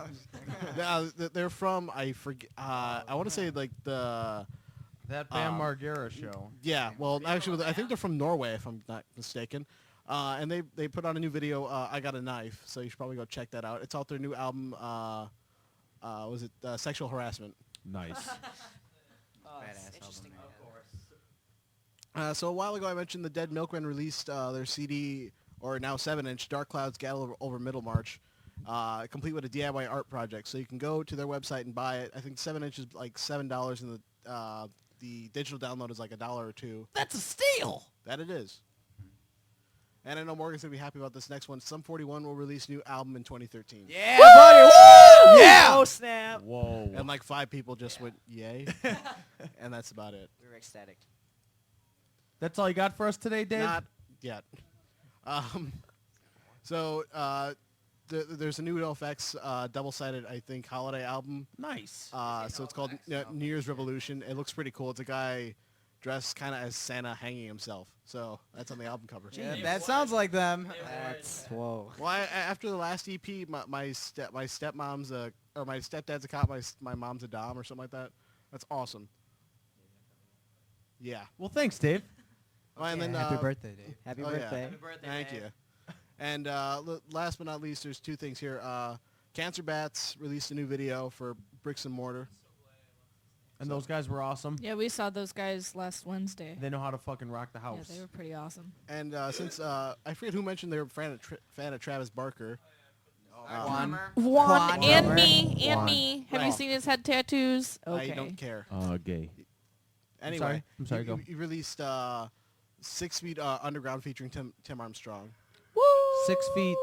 No. They're from I forget. I want to say like the That Bam Margera show. yeah. Well, actually, I think they're from Norway if I'm not mistaken. And they put on a new video. I Got a Knife, so you should probably go check that out. It's out their new album. Was it Sexual Harassment? Nice. Badass Interesting. album, Of course. So a while ago, I mentioned the Dead Milkmen released their CD, or now 7-inch, Dark Clouds Gather Over Middlemarch, complete with a DIY art project. So you can go to their website and buy it. I think 7-inch is like $7, and the digital download is like $1 or $2. That's a steal. That it is. And I know Morgan's going to be happy about this next one. Sum 41 will release new album in 2013. Yeah, buddy. Woo! Yeah! Oh, snap. Whoa. And like 5 people just went, yay. And that's about it. We were ecstatic. That's all you got for us today, Dave? Not yet. So there's a new NoFX double-sided, I think, holiday album. Nice. So it's called New Year's Revolution. It looks pretty cool. It's a guy dressed kind of as Santa hanging himself. So that's on the album cover. Yeah, that sounds like them. That's whoa. Well, after the last EP, my stepmom's or my stepdad's a cop, my mom's a dom or something like that. That's awesome. Yeah. Well, thanks, Dave. Oh, and then Happy birthday, Dave. Happy oh, yeah. birthday. Happy birthday, Thank Dave. you. And last but not least, there's 2 things here. Cancer Bats released a new video for Bricks and Mortar. And those guys were awesome. Yeah, we saw those guys last Wednesday. They know how to fucking rock the Yeah, house. they were pretty awesome. And since I forget who mentioned they were a fan of Travis Barker. Juan. Juan and Juan. me, and Juan. me. Have you Right. seen his head tattoos? Okay. I don't care. Gay. Anyway, I'm sorry, go. You released 6 Feet Underground featuring Tim Armstrong. Woo! 6 feet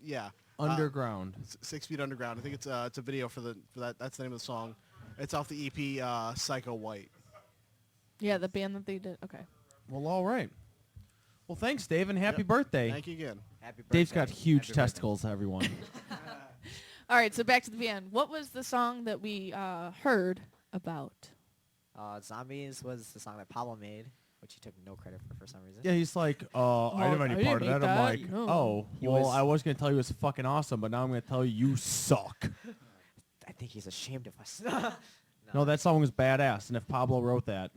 Yeah. underground. 6 Feet Underground. I think it's a video for that. That's the name of the song. It's off the EP Psycho White. Yeah, the band that they did. Okay. Well, all right. Well, thanks, Dave, and happy birthday. Thank you again. Happy birthday. Dave's got huge Happy birthday. testicles, everyone. All right, so back to the band. What was the song that we heard about? Zombies was the song that Pablo made, which he took no credit for some reason. Yeah, he's like, I didn't have any I part of didn't that. make I'm that, like, no. oh, He well, was- I was going to tell you it was fucking awesome, but now I'm going to tell you you suck. I think he's ashamed of us. No, that song was badass, and if Pablo wrote that,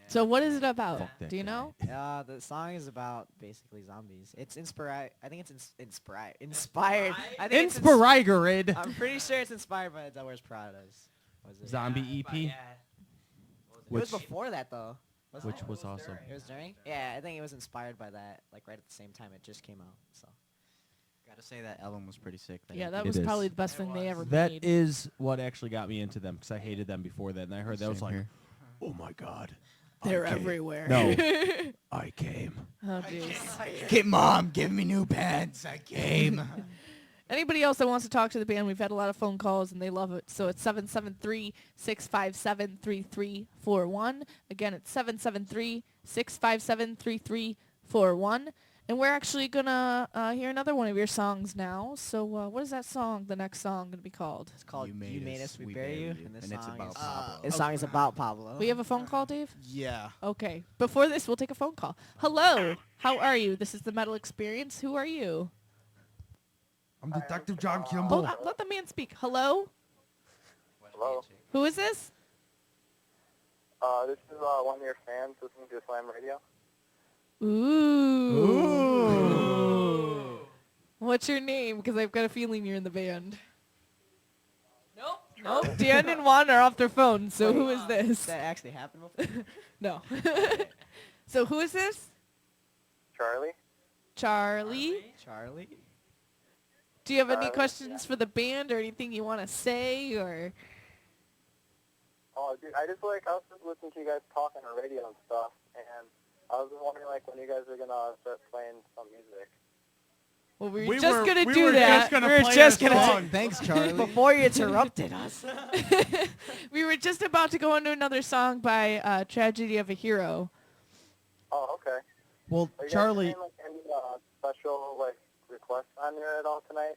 So what is it about? Fuck that Do you guy. know? The song is about basically zombies. It's inspired. I think it's inspired. I think it's Inspirigarid. I'm pretty sure it's inspired by Del Wears Prada's. Was it? Zombie But EP, yeah. It was which before that though. wasn't which it? was awesome. It was during. Yeah, I think it was inspired by that. Like right at the same time it just came out. So. Gotta say that album was pretty sick. Yeah, that It was is. probably the best It thing they was. ever That made. is what actually got me into them, because I hated them before that, and I heard that I was like, oh my god. They're everywhere. No. I came. Oh, jeez. Okay, Mom, give me new pants. I came. Anybody else that wants to talk to the band, we've had a lot of phone calls and they love it. So it's 773-657-3341. Again, it's 773-657-3341. And we're actually going to hear another one of your songs now. So what is that song, the next song, going to be called? It's called You Made Us, We Bury You. And And it's about is, Pablo. this song is about Pablo. We have a phone call, Dave? Yeah. Okay. Before this, we'll take a phone call. Hello. How are you? This is the Metal Experience. Who are you? I'm Detective John Hold Kimball. on, let the man speak. Hello? Hello. Who is this? This is one of your fans listening to Slam Radio. Ooh. What's your name? Because I've got a feeling you're in the band. Nope. Dan and Juan are off their phones, so who is this? That actually happened before? No. So who is this? Charlie. Charlie? Charlie? Do you have any questions for the band or anything you want to say? Or Oh, dude, I was just listening to you guys talk on the radio and stuff, and I was just wondering, like, when you guys are gonna start playing some music. Well, we were just going to do that. We were just going to Thanks, Charlie. Before you interrupted us. We were just about to go into another song by Tragedy of a Hero. Oh, okay. Well, Are you Charlie, guys playing, like, any special, like, requests on here at all tonight?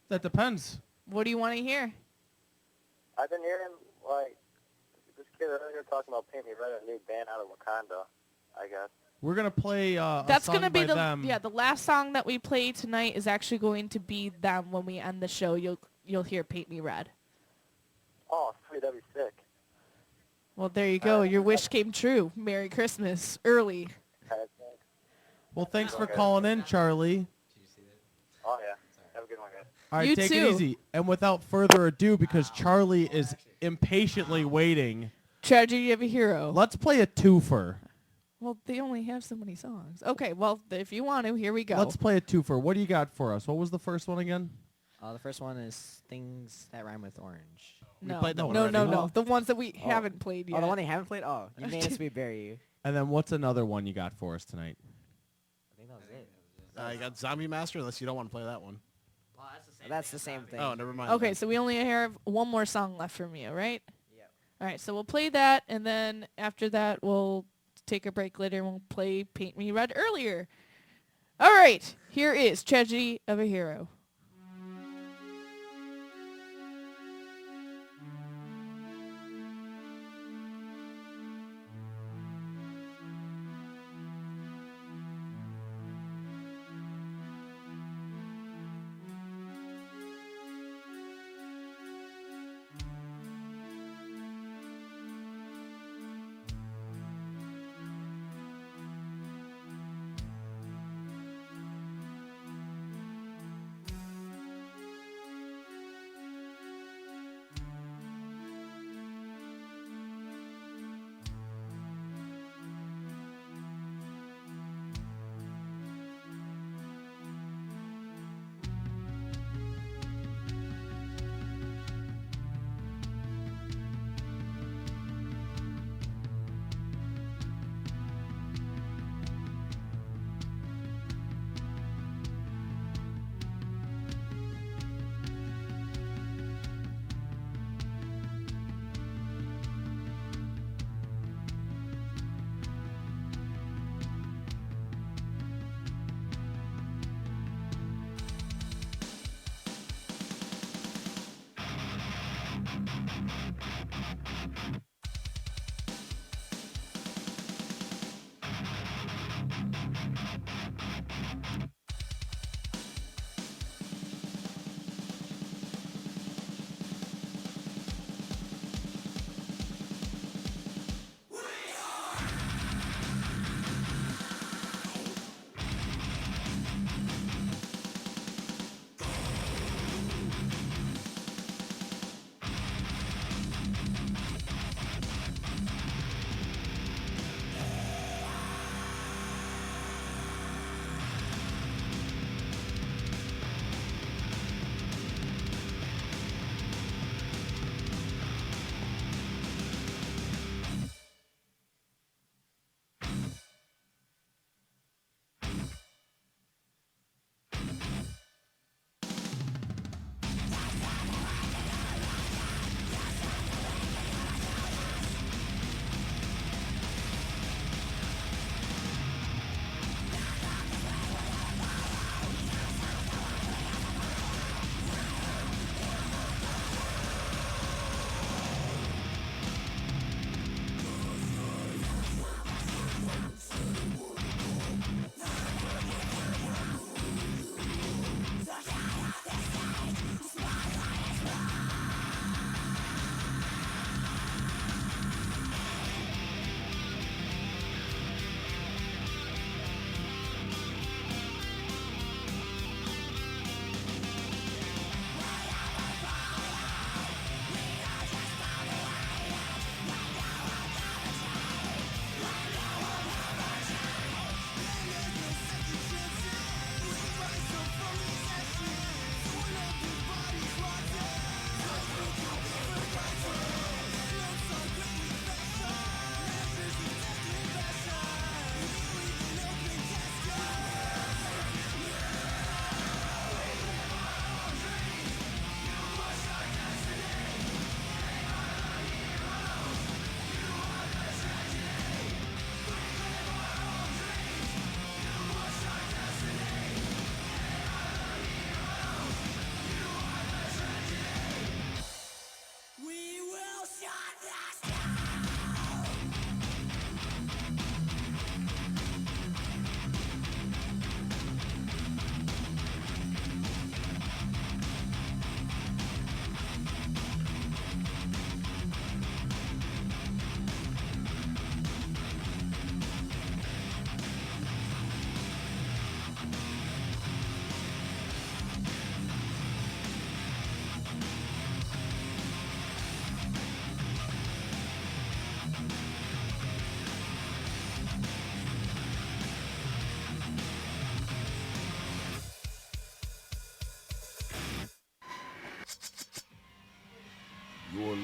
that depends. What do you want to hear? I've been hearing, like, this kid earlier talking about Paint Me Red, a new band out of Wakanda, I guess. We're going to play That's a going to song be by the them. the last song that we play tonight is actually going to be them when we end the show. You'll hear Paint Me Red. Oh, sweet, that'd be sick. Well, there you go. Your wish came true. Merry Christmas early. Okay, thanks. Well, thanks for calling in, Charlie. Oh, yeah. Have a good one, guys. All right, You take too. it easy. And without further ado, because Charlie is impatiently waiting, Tragedy of a Hero. let's play a twofer. Well, they only have so many songs. Okay, well, if you want to, here we go. Let's play a twofer. What do you got for us? What was the first one again? The first one is Things That Rhyme with Orange. no, played that one no, already. no. The ones that we haven't played yet. Oh, the one they haven't played? Oh, You Made Us, We Bury You. And then what's another one you got for us tonight? I think that was it. You got Zombie Master, unless you don't want to play that one. Well, that's the same. That's the same thing. Oh, never mind. Okay, so we only have one more song left from you, right? Yep. All right, so we'll play that, and then after that, we'll take a break later, and we'll play Paint Me Red earlier. All right, here is Tragedy of a Hero.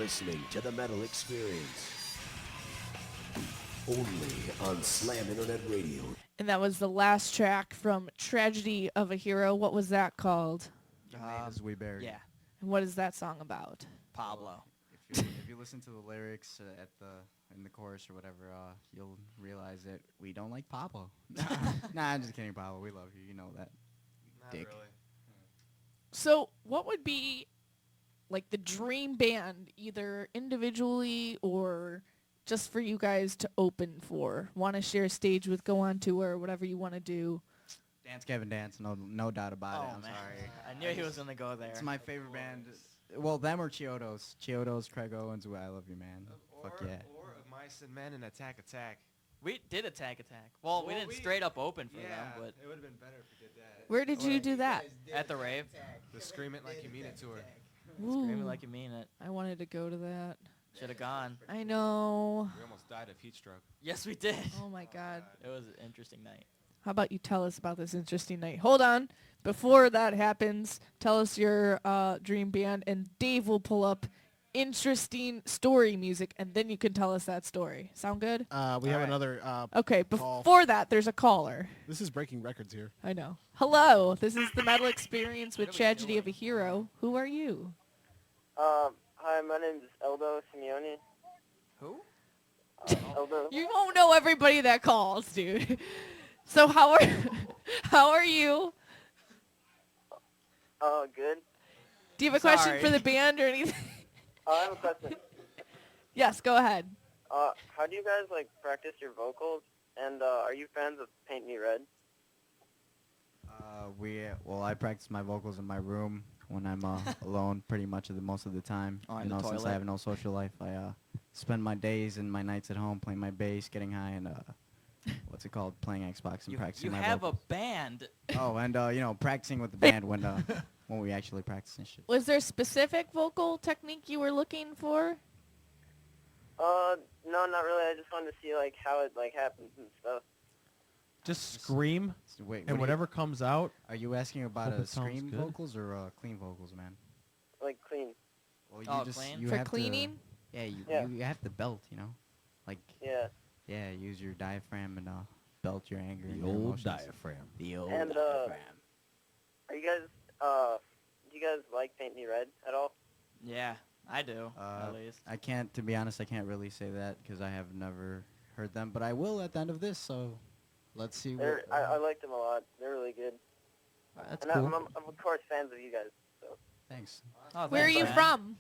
listening to the Metal Experience. Only on Slam Internet Radio. And that was the last track from Tragedy of a Hero. What was that called? As we buried. Yeah, And what is that song about? Pablo. If you listen to the lyrics in the chorus or whatever, you'll realize that we don't like Pablo. Nah, I'm just kidding, Pablo. We love you. You know that. Not Dick. really. So what would be like the dream band, either individually or just for you guys to open for? Want to share a stage with, go on tour, whatever you want to do? Dance Gavin Dance, no doubt about it. I'm man. sorry. I knew he was gonna go there. It's my favorite band. Well, them or Chiodos. Chiodos, Craig Owens, I love you, man. Fuck yeah. Or of Mice and Men and Attack. We did Attack. Well, we Well, didn't we- straight up open for Yeah, them, but it would have been better if we did that. Where did you do that? at the rave, The Scream It Like You Mean It tour. screaming Ooh, like you mean it. I wanted to go to that. Should have gone. I know. We almost died of heat stroke. Yes, we did. Oh my God. It was an interesting night. How about you tell us about this interesting night? Hold on. Before that happens, tell us your dream band, and Dave will pull up interesting story music, and then you can tell us that story. Sound good? We have another Okay, call. before that, there's a caller. This is breaking records here. I know. Hello, this is the Metal Experience with Tragedy of a Hero. Who are you? Hi, my name is Eldo Simeone. Who? Eldo. You won't know everybody that calls, dude. So how are you? Good. Do you have a question Sorry. for the band or anything? I have a question. Yes, go ahead. How do you guys practice your vocals? And are you fans of Paint Me Red? I practice my vocals in my room when I'm alone pretty much most of the time. Oh, in you the know, since I toilet? have no social life, I spend my days and my nights at home playing my bass, getting high, and what's it called, playing Xbox and practicing You my have vocals. a band. Oh, and practicing with the band when we actually practice and shit. Was there a specific vocal technique you were looking for? No, not really. I just wanted to see how it happens and stuff. Just scream, Wait, and whatever comes out. Are you asking about Hope it sounds scream good. vocals or clean vocals, man? Clean. Well, Oh, just clean? you For have to- cleaning? yeah, Yeah. you have to belt, Yeah. Yeah, use your diaphragm and belt your anger. and The your old emotions. diaphragm. The old And diaphragm. are you guys do you guys like Paint Me Red at all? Yeah, I do, at least. I can't, to be honest, I can't really say that because I have never heard them, but I will at the end of this. So, let's see. I like them a lot. They're really good. That's and cool. I'm of course fans of you guys. So Thanks. Oh, Where are thanks, you man. from?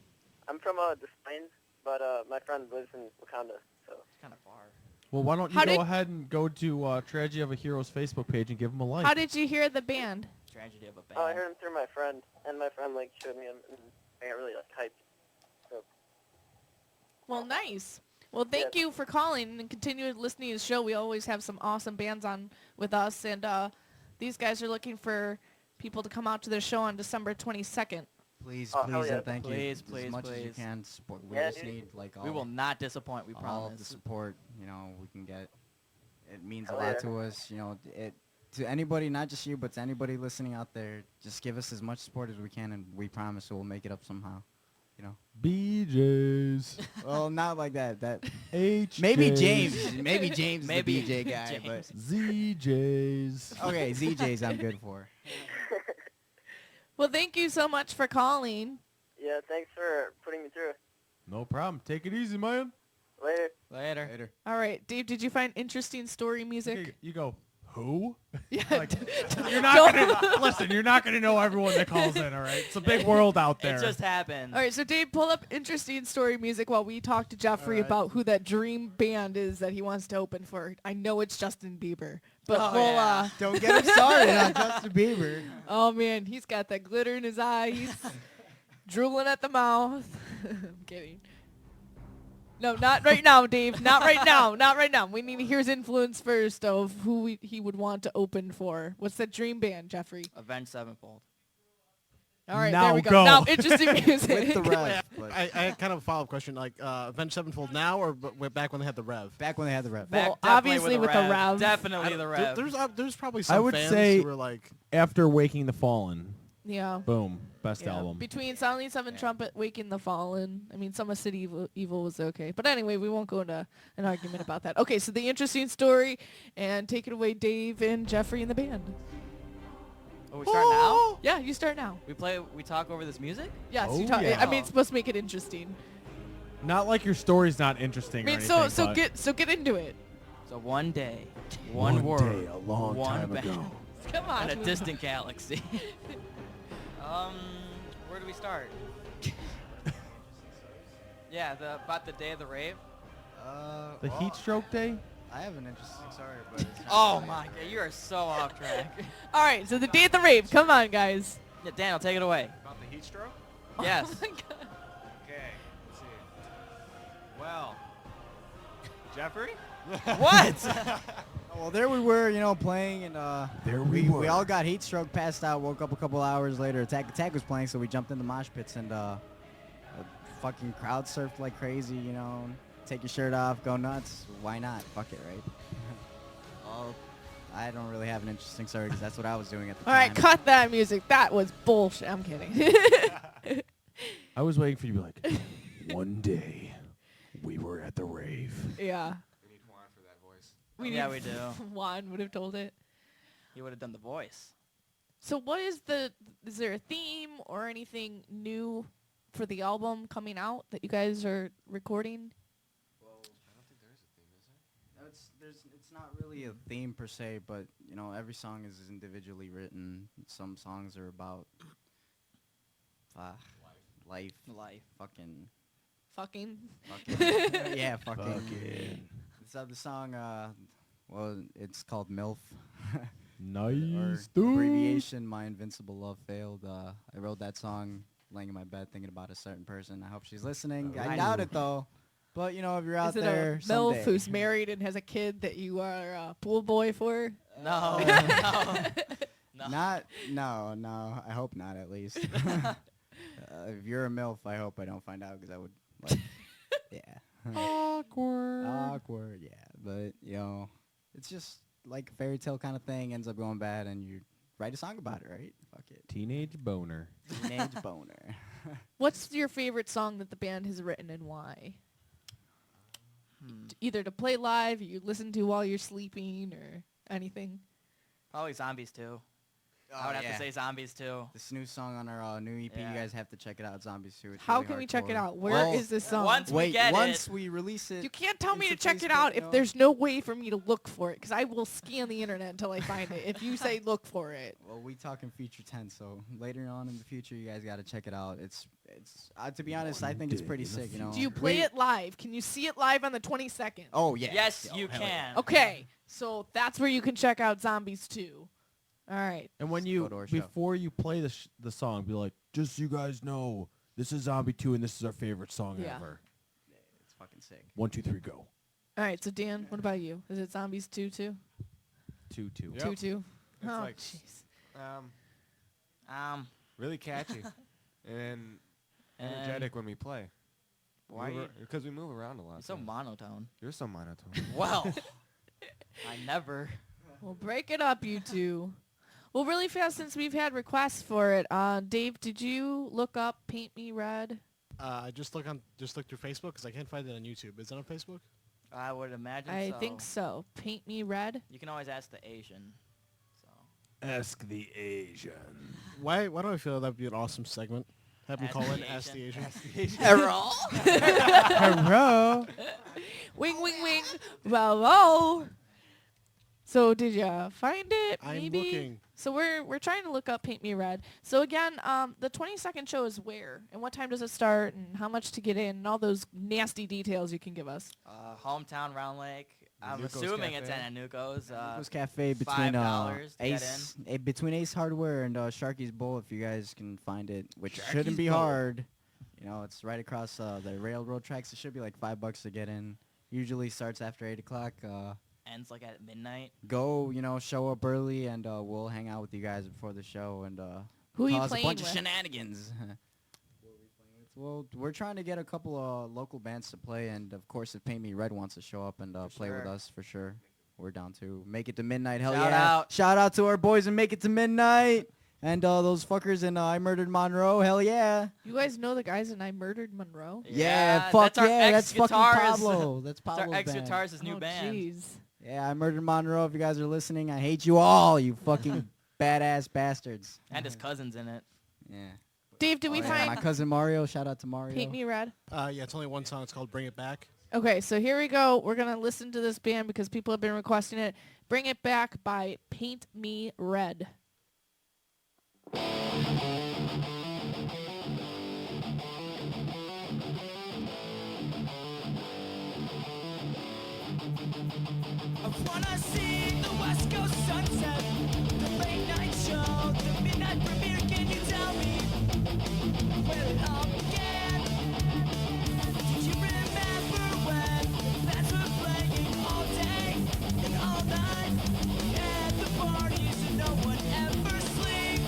I'm from Des Plaines, but my friend lives in Wakanda. So It's kind of far. Well, why don't you How go did- ahead and go to Tragedy of a Hero's Facebook page and give them a like. How did you hear the band? Tragedy of a band. I heard him through my friend, and my friend showed me him, and I got really hyped. So Well, nice. Well, thank you for calling and continue listening to the show. We always have some awesome bands on with us, and these guys are looking for people to come out to their show on December 22nd. Please, Oh, hell please, yeah. and thank you. Please, as please, much as you please. can. Support. We Yeah, just dude. need all. We will not disappoint, we all promise. of the support. We can get. It means a Hell lot yeah. to us. To anybody, not just you, but to anybody listening out there, just give us as much support as we can, and we promise we'll make it up somehow. BJ's. Well, not like that. That HJ's. maybe James. Maybe James Maybe is the BJ guy, James. ZJ's. but okay, ZJ's I'm good for. Well, thank you so much for calling. yeah, thanks for putting me through. No problem. Take it easy, man. Later. Later. All right, Dave, did you find interesting story music? Okay, you go. Who? Yeah. Like, you're not gonna listen. You're not gonna know everyone that calls in. All right, it's a big world out there. It just happened. All right, so Dave, pull up interesting story music while we talk to Jeffrey All right. about who that dream band is that he wants to open for. I know it's Justin Bieber, but Oh, we'll, yeah. Don't get him started on Justin Bieber. oh man, he's got that glitter in his eye. He's drooling at the mouth. I'm kidding. No, not right now, Dave. Not right now. Not right now. We need to hear his influence first of who he would want to open for. What's that dream band, Jeffrey? Avenged Sevenfold. All right, Now there we go. go. Now, interesting music. With the rev. but I had kind of a follow-up question, Avenged Sevenfold now or back when they had the Rev? back when they had the rev. Well, Definitely obviously with the Rev. Definitely I the don't- Rev. There's probably some I would fans say who were like, after Waking the Fallen. Yeah. Boom. Best Yeah. album. Between Silent Seven Trumpet, Waking the Fallen. I mean, Summer City Evil was okay. But anyway, we won't go into an argument about that. Okay, so the interesting story, and take it away, Dave and Jeffrey and the band. Oh, we start now? Yeah, you start now. We talk over this music? Yes, Oh, you talk. yeah. I mean, it's supposed to make it interesting. Not like your story's not interesting I or mean, anything. so but get into it. So one day, one world, day, a long one time band, ago. Come on. in a distant galaxy. Where do we start? Yeah, about the day of the rave. The heat stroke day? I have an interesting story, but it's not Oh really- my god, you are so off track. All right, so the day at the rave. Come on, guys. Yeah, Daniel, take it away. About the heat stroke? Yes. Oh my God. Okay, let's see. Well, Jeffrey? What? Well, there we were, playing, and There we we were. all got heat stroke, passed out, woke up a couple hours later. Attack was playing, so we jumped in the mosh pits and fucking crowd surfed like crazy, Take your shirt off, go nuts. Why not? Fuck it, right? Oh, I don't really have an interesting story because that's what I was doing at the All time. right, cut that music. That was bullshit. I'm kidding. I was waiting for you to be like, One day, we were at the rave. yeah. We need Juan for that voice. Yeah, we do. Juan would have told it. He would have done the voice. So what is is there a theme or anything new for the album coming out that you guys are recording? I don't think there is a theme, is there? No, it's not really a theme per se, but every song is individually written. Some songs are about life, fucking, yeah, fucking. So the song, it's called MILF. nice, or dude. abbreviation, My Invincible Love Failed. I wrote that song laying in my bed thinking about a certain person. I hope she's listening. I doubt it though. But if you're out Is it there, a MILF someday. who's married and has a kid that you are a pool boy for? No. No. I hope not, at least. If you're a MILF, I hope I don't find out because I would, yeah. Awkward, yeah. But, it's just like a fairy tale kind of thing, ends up going bad, and you write a song about it, right? Fuck it. Teenage boner. Teenage boner. What's your favorite song that the band has written and why? Either to play live, or you listen to while you're sleeping, or anything. Probably Zombies too. I would have to say Zombies too. This new song on our new EP, Yeah. you guys have to check it out, Zombies 2. It's How really can we check it hardcore. out? Where is this song? Once we get once it, we release it. You can't tell me to into check it Facebook, out if no. there's no way for me to look for it, because I will scan the internet until I find it. If you say look for it. Well, we talking future tense, so later on in the future, you guys got to check it out. It's to be honest, I think it's pretty sick. Do you play it live? Can you see it live on the 22nd? Oh yeah. yes, Oh, you hell can. Okay, so that's where you can check out Zombies 2. All right. And when Go you to our show. before you play the song, be like, just so you guys know, this is Zombie 2 and this is our favorite song Yeah. ever. It's fucking sick. 1, 2, 3, go. All right, so Dan, what about you? Is it Zombies 2 too? 2, 2. Yep. 2. It's Oh, like, jeez. really catchy and energetic when we play. Why? Because we move around a lot. You're so monotone. You're so monotone. Well, I never. Well, break it up, you two. Well, really fast, since we've had requests for it, Dave, did you look up Paint Me Red? Just look through Facebook because I can't find it on YouTube. Is it on Facebook? I would imagine I so. think so. Paint Me Red? You can always ask the Asian. Ask the Asian. Why do I feel that'd be an awesome segment? Have me Ask call the in, ask the Asian. Hello. Hello. Wing, wing, wing. Hello. So did you find it? I'm Maybe? looking. So we're trying to look up Paint Me Red. So again, the 22nd show is where? And what time does it start? And how much to get in? And all those nasty details you can give us. Hometown Round Lake. I'm Nuco's assuming it's Cafe. at Nuco's. Nuco's Cafe between $5 to get between Ace Hardware and Sharky's Bowl, if you guys can find it, which Sharky's shouldn't be Bowl. hard. It's right across the railroad tracks. It should be like $5 to get in. Usually starts after 8 o'clock. Ends like at midnight. Go, show up early, and we'll hang out with you guys before the show and Who are you cause a playing bunch with? of shenanigans. Well, we're trying to get a couple of local bands to play, and of course, if Paint Me Red wants to show up and play with sure. us, for sure, we're down to Make It to Midnight. Hell Shout yeah! out. Shout out to our boys and Make It to Midnight. And those fuckers in I Murdered Monroe, hell yeah. You guys know the guys in I Murdered Monroe? Yeah, fuck that's our yeah, that's fucking ex-guitarist. Pablo. That's That's Pablo's our band. ex-guitarist's new band. Jeez. Yeah, I Murdered Monroe. If you guys are listening, I hate you all, you fucking badass bastards. And his cousin's in it. Yeah. Dave, did we My find cousin Mario? Shout out to Mario. Paint Me Red? Yeah, it's only one song. It's called Bring It Back. Okay, so here we go. We're going to listen to this band because people have been requesting it. Bring It Back by Paint Me Red. I wanna see the West Coast sunset, the late night show, the midnight premiere. Can you tell me where it all began? Did you remember when the bands were playing all day and all night? At the parties and no one ever sleep.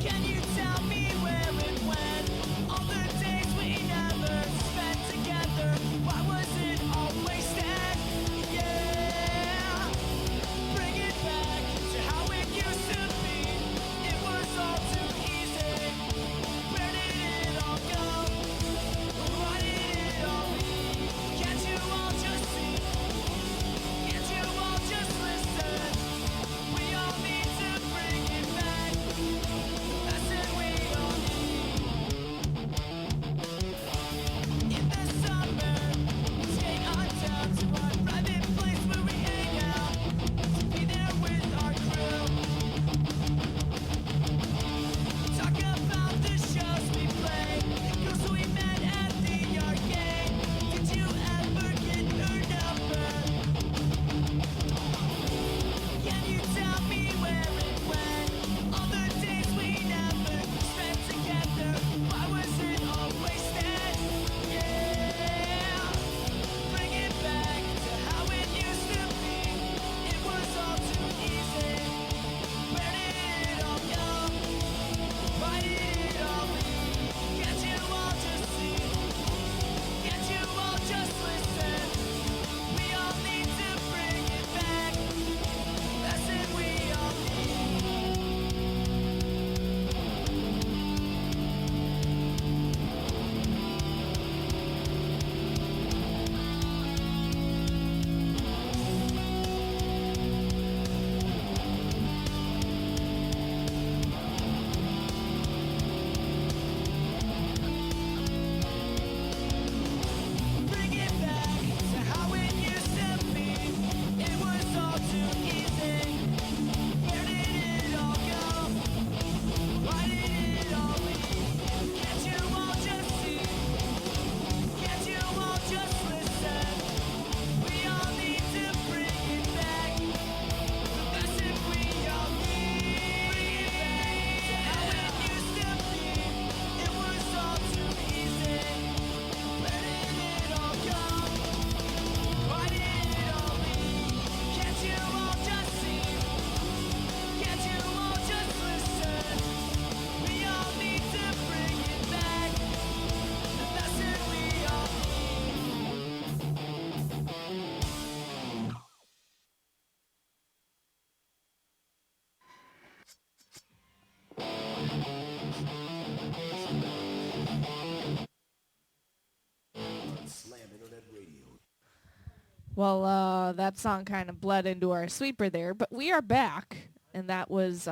Can you tell me where it went? All the days we never spent together. Why was it all wasted? Yeah. Bring it back to how it used to be. It was all too easy. Where did it all go? Why did it all leave? Can't you all just see? Can't you all just listen? We all need to bring it back. That's it, we all need. In the summer, we skate on down to our private place where we hang out. To be there with our crew. Talk about the shows we play, the girls we met at the arcade. Did you ever get her number? Can you tell me where it went? All the days we never spent together. Why was it all wasted? Yeah. Bring it back to how it used to be. It was all too easy. Where did it all go? Why did it all leave? Can't you all just see? Can't you all just listen? We all need to bring it back. That's it, we all Bring it back to how it used to be. It was all too easy. Where did it all go? Why did it all leave? Can't you all just see? Can't you all just listen? We all need to bring it back. That's it, we all need. Bring it back to how it used to be. It was all too easy. Where did it all go? Why did it all leave? Can't you all just see? Can't you all just listen? We all need to bring it back. That's it, we all Slam Internet Radio. Well, that song kind of bled into our sweeper there, but we are back, and that was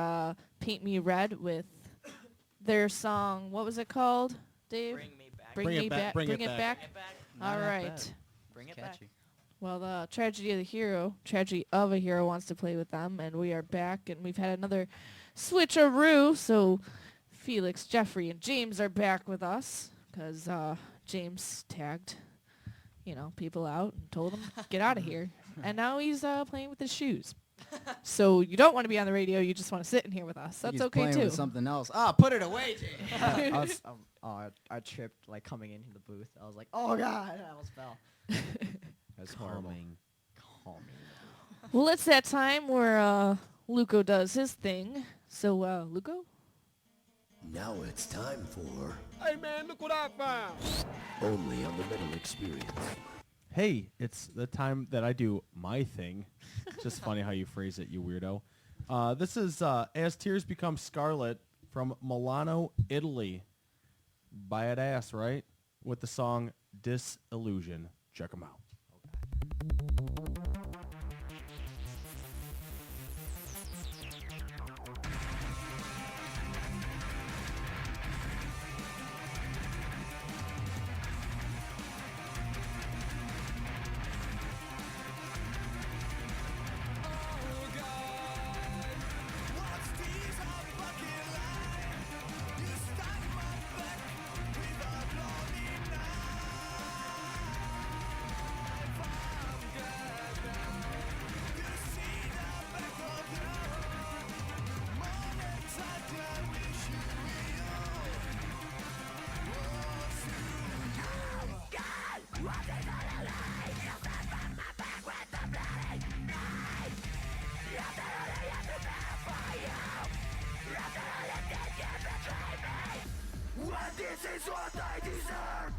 Paint Me Red with their song. What was it called, Dave? Bring Me Back. Bring Me Back. Bring It Back. All right. Bring it back. Catchy. Well, the Tragedy of a Hero wants to play with them, and we are back, and we've had another switcheroo. So Felix, Jeffrey, and James are back with us because James tagged, people out and told them get out of here, and now he's playing with his shoes. So you don't want to be on the radio; you just want to sit in here with us. That's He's okay playing too. with something else. Ah, put it away, James. I tripped like coming into the booth. I was like, oh god, I almost fell. That's horrible. Calming. Well, it's that time where Luco does his thing. So, Luco? Now it's time for Hey man, look what I found. Only on the Metal Experience. Hey, it's the time that I do my thing. Just funny how you phrase it, you weirdo. This is As Tears Become Scarlet from Milano, Italy. Badass, right? With the song Disillusion. Check them out. This is what I deserve.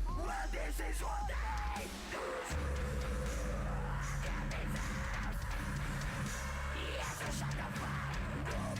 Well, this is what I yes, shut the fuck up.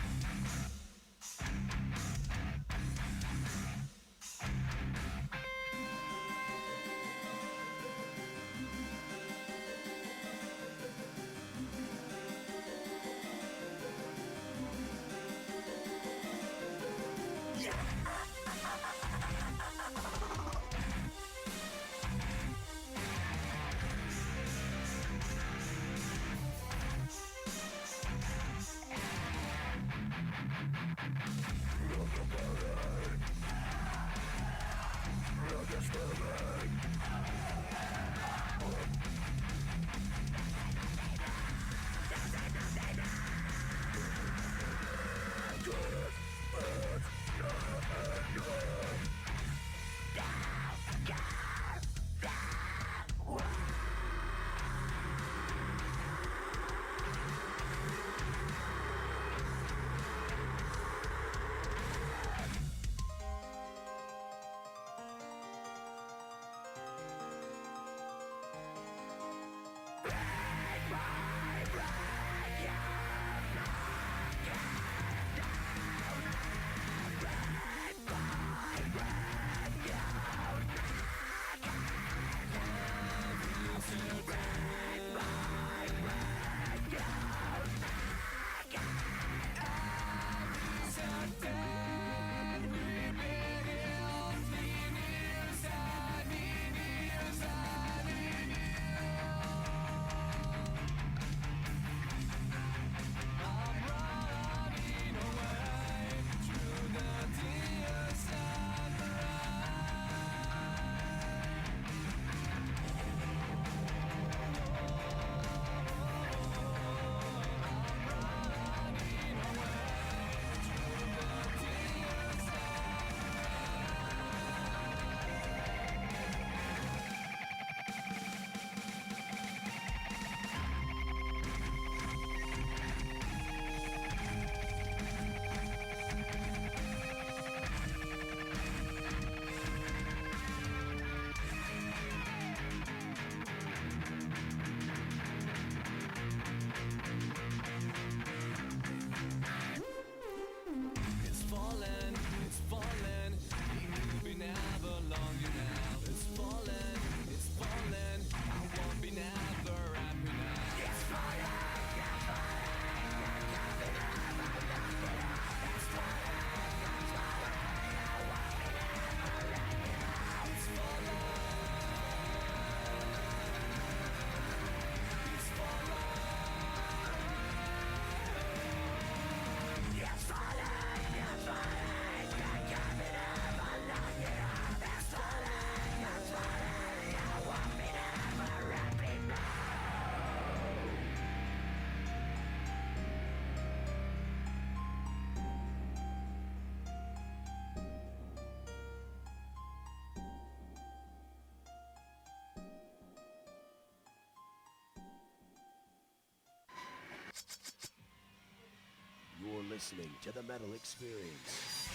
You're listening to the Metal Experience.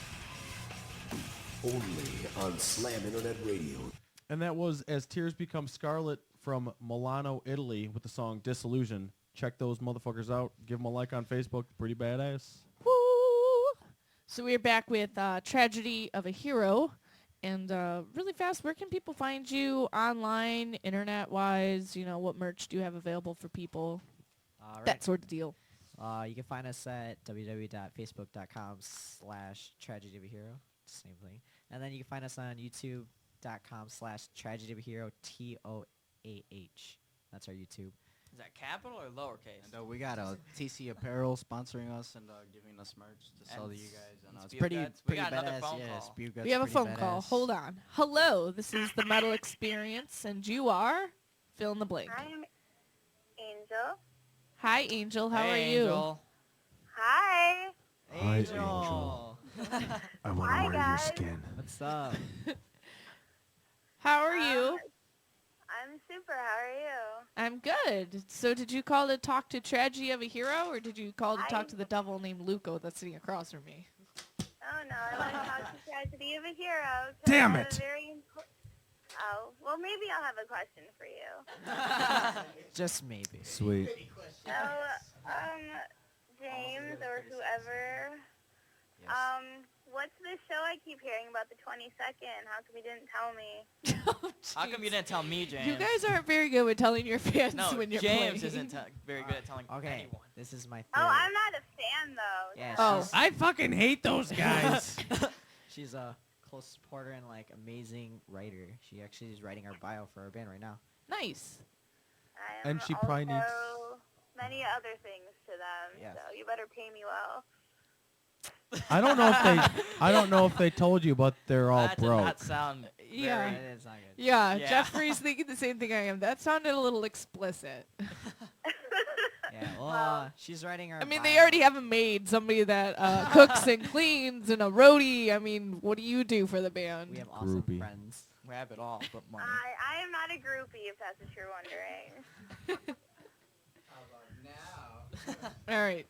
Only on Slam Internet Radio. And that was As Tears Become Scarlet from Milano, Italy with the song Disillusion. check those motherfuckers out. Give them a like on Facebook. Pretty badass. Woo! So we're back with Tragedy of a Hero. And really fast, where can people find you online, internet-wise? You know, what merch do you have available for people? That sort of deal. You can find us at www.facebook.com/TragedyOfAHero. Same thing. And then you can find us on youtube.com/TragedyOfAHero, TOAH. That's our YouTube. Is that capital or lowercase? And we got TC Apparel sponsoring us and giving us merch to sell to you guys. And it's Spew pretty, Guts. pretty We got another badass. phone Yeah, call. Spew Guts We have a pretty phone call. badass. Hold on. Hello, this is the Metal Experience, and you are? Fill in the blank. I'm Angel. Hi, Angel. How Hey, are you? Angel. Hi. Hi, Angel. I want to Hi, wear your guys. skin. What's up? How are you? I'm super. How are you? I'm good. So did you call to talk to Tragedy of a Hero, or did you call to talk to the devil named Luco that's sitting across from me? Oh, no. I want to talk to Tragedy of a Hero. 'cause Damn I have it. a very Oh, well, maybe I'll have a question for you. Just maybe. Sweet. So, James or whoever, what's this show I keep hearing about the 22nd? How come you didn't tell me? How come you didn't tell me, James? You guys aren't very good with telling your fans No, when you're James playing. isn't very good at telling anyone. This is my Oh, theory. I'm not a fan, though. Yeah, Oh, she's, I fucking hate those guys. she's a close supporter and like amazing writer. She actually is writing our bio for our band right now. Nice. I'm And she probably needs- also many other things to them, Yes. so you better pay me well. I don't know if I don't know if they told you, but they're all That did broke. not sound Yeah. very... It's not good. Yeah, Yeah. Jeffrey's thinking the same thing I am. That sounded a little explicit. Yeah, well, she's writing our I mean, bio. they already have a maid, somebody that cooks and cleans, and a roadie. I mean, what do you do for the band? We have awesome Groupie. friends. We have it all, but money. I am not a groupie, if that's what you're wondering. All right.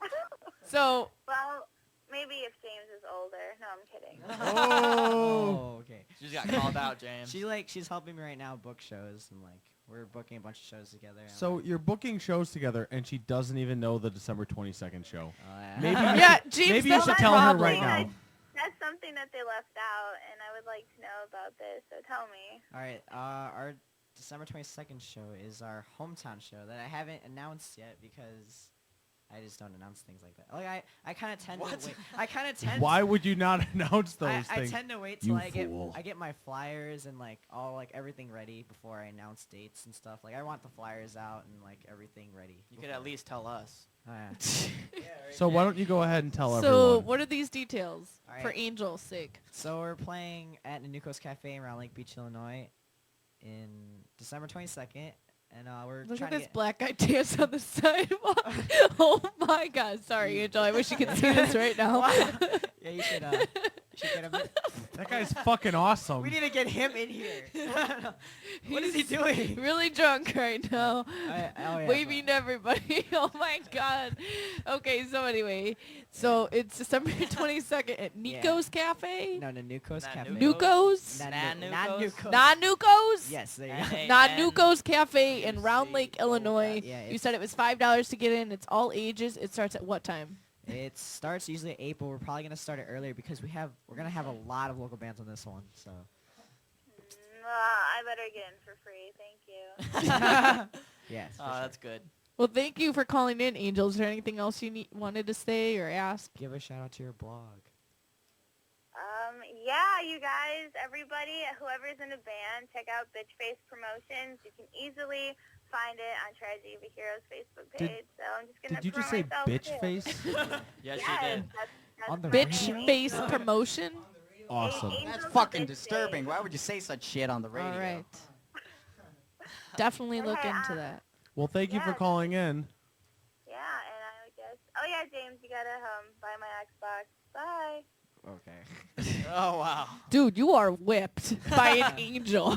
So, Well, maybe if James is older. No, I'm kidding. Oh, okay. You just got called out, James. She's helping me right now book shows and like we're booking a bunch of shows together. And, So you're booking shows together, and she doesn't even know the December 22nd show. yeah. Maybe you Yeah, should, James, maybe you that's should a tell her problem. right now. That's something that they left out, and I would like to know about this, so tell me. All right, our December 22nd show is our hometown show that I haven't announced yet because I just don't announce things like that. Like I kind of tend to wait. I kind of tend. Why would you not announce those I things? tend to wait You till I fool. get my flyers and like all like everything ready before I announce dates and stuff. Like I want the flyers out and like everything ready. You could at least tell us. Oh, yeah. So why don't you go ahead and tell so everyone? what are these details All for right. Angel's sake? So we're playing at Nanuko's Cafe in Round Lake Beach, Illinois, in December 22nd, and we're Look trying at to this black guy dance on the sidewalk. Oh my God! Sorry, Angel. I wish you could see this right now. Yeah, you should get him. That guy's fucking awesome. We need to get him in here. What is he He's doing? Really drunk right now. Yeah, Waving to everybody. Oh my God. Okay, so anyway, so it's December 22nd at Nico's Cafe. No, Nanuko's Cafe. Nuco's? Nanuko's. Non-Nuco's? Yes, there you go. Non-Nuco's Cafe in Round Lake, Illinois. Yeah, You it's- said it was $5 to get in. It's all ages. It starts at what time? It starts usually at 8, but we're probably gonna start it earlier because we're gonna have a lot of local bands on this one. So I better get in for free, thank you. yes. for Oh, sure. that's good. Well, thank you for calling in, Angel. Is there anything else you wanted to say or ask? Give a shout out to your blog. Yeah, you guys, everybody, whoever's in a band, check out Bitch Face Promotions. You can easily find it on Tragedy of a Hero's Facebook page. So I'm just gonna. Did you just throw say myself bitch too. face? Yes, Yes, you did. that's On the Bitch radio? Face Promotion? Awesome. That's fucking disturbing. Why would you say such shit on the radio? All right. Definitely look Okay, into that. Well, thank you for calling in. Yeah, and I guess. Oh yeah, James, you gotta buy my Xbox. Bye. Okay. Oh, wow. Dude, you are whipped by an angel.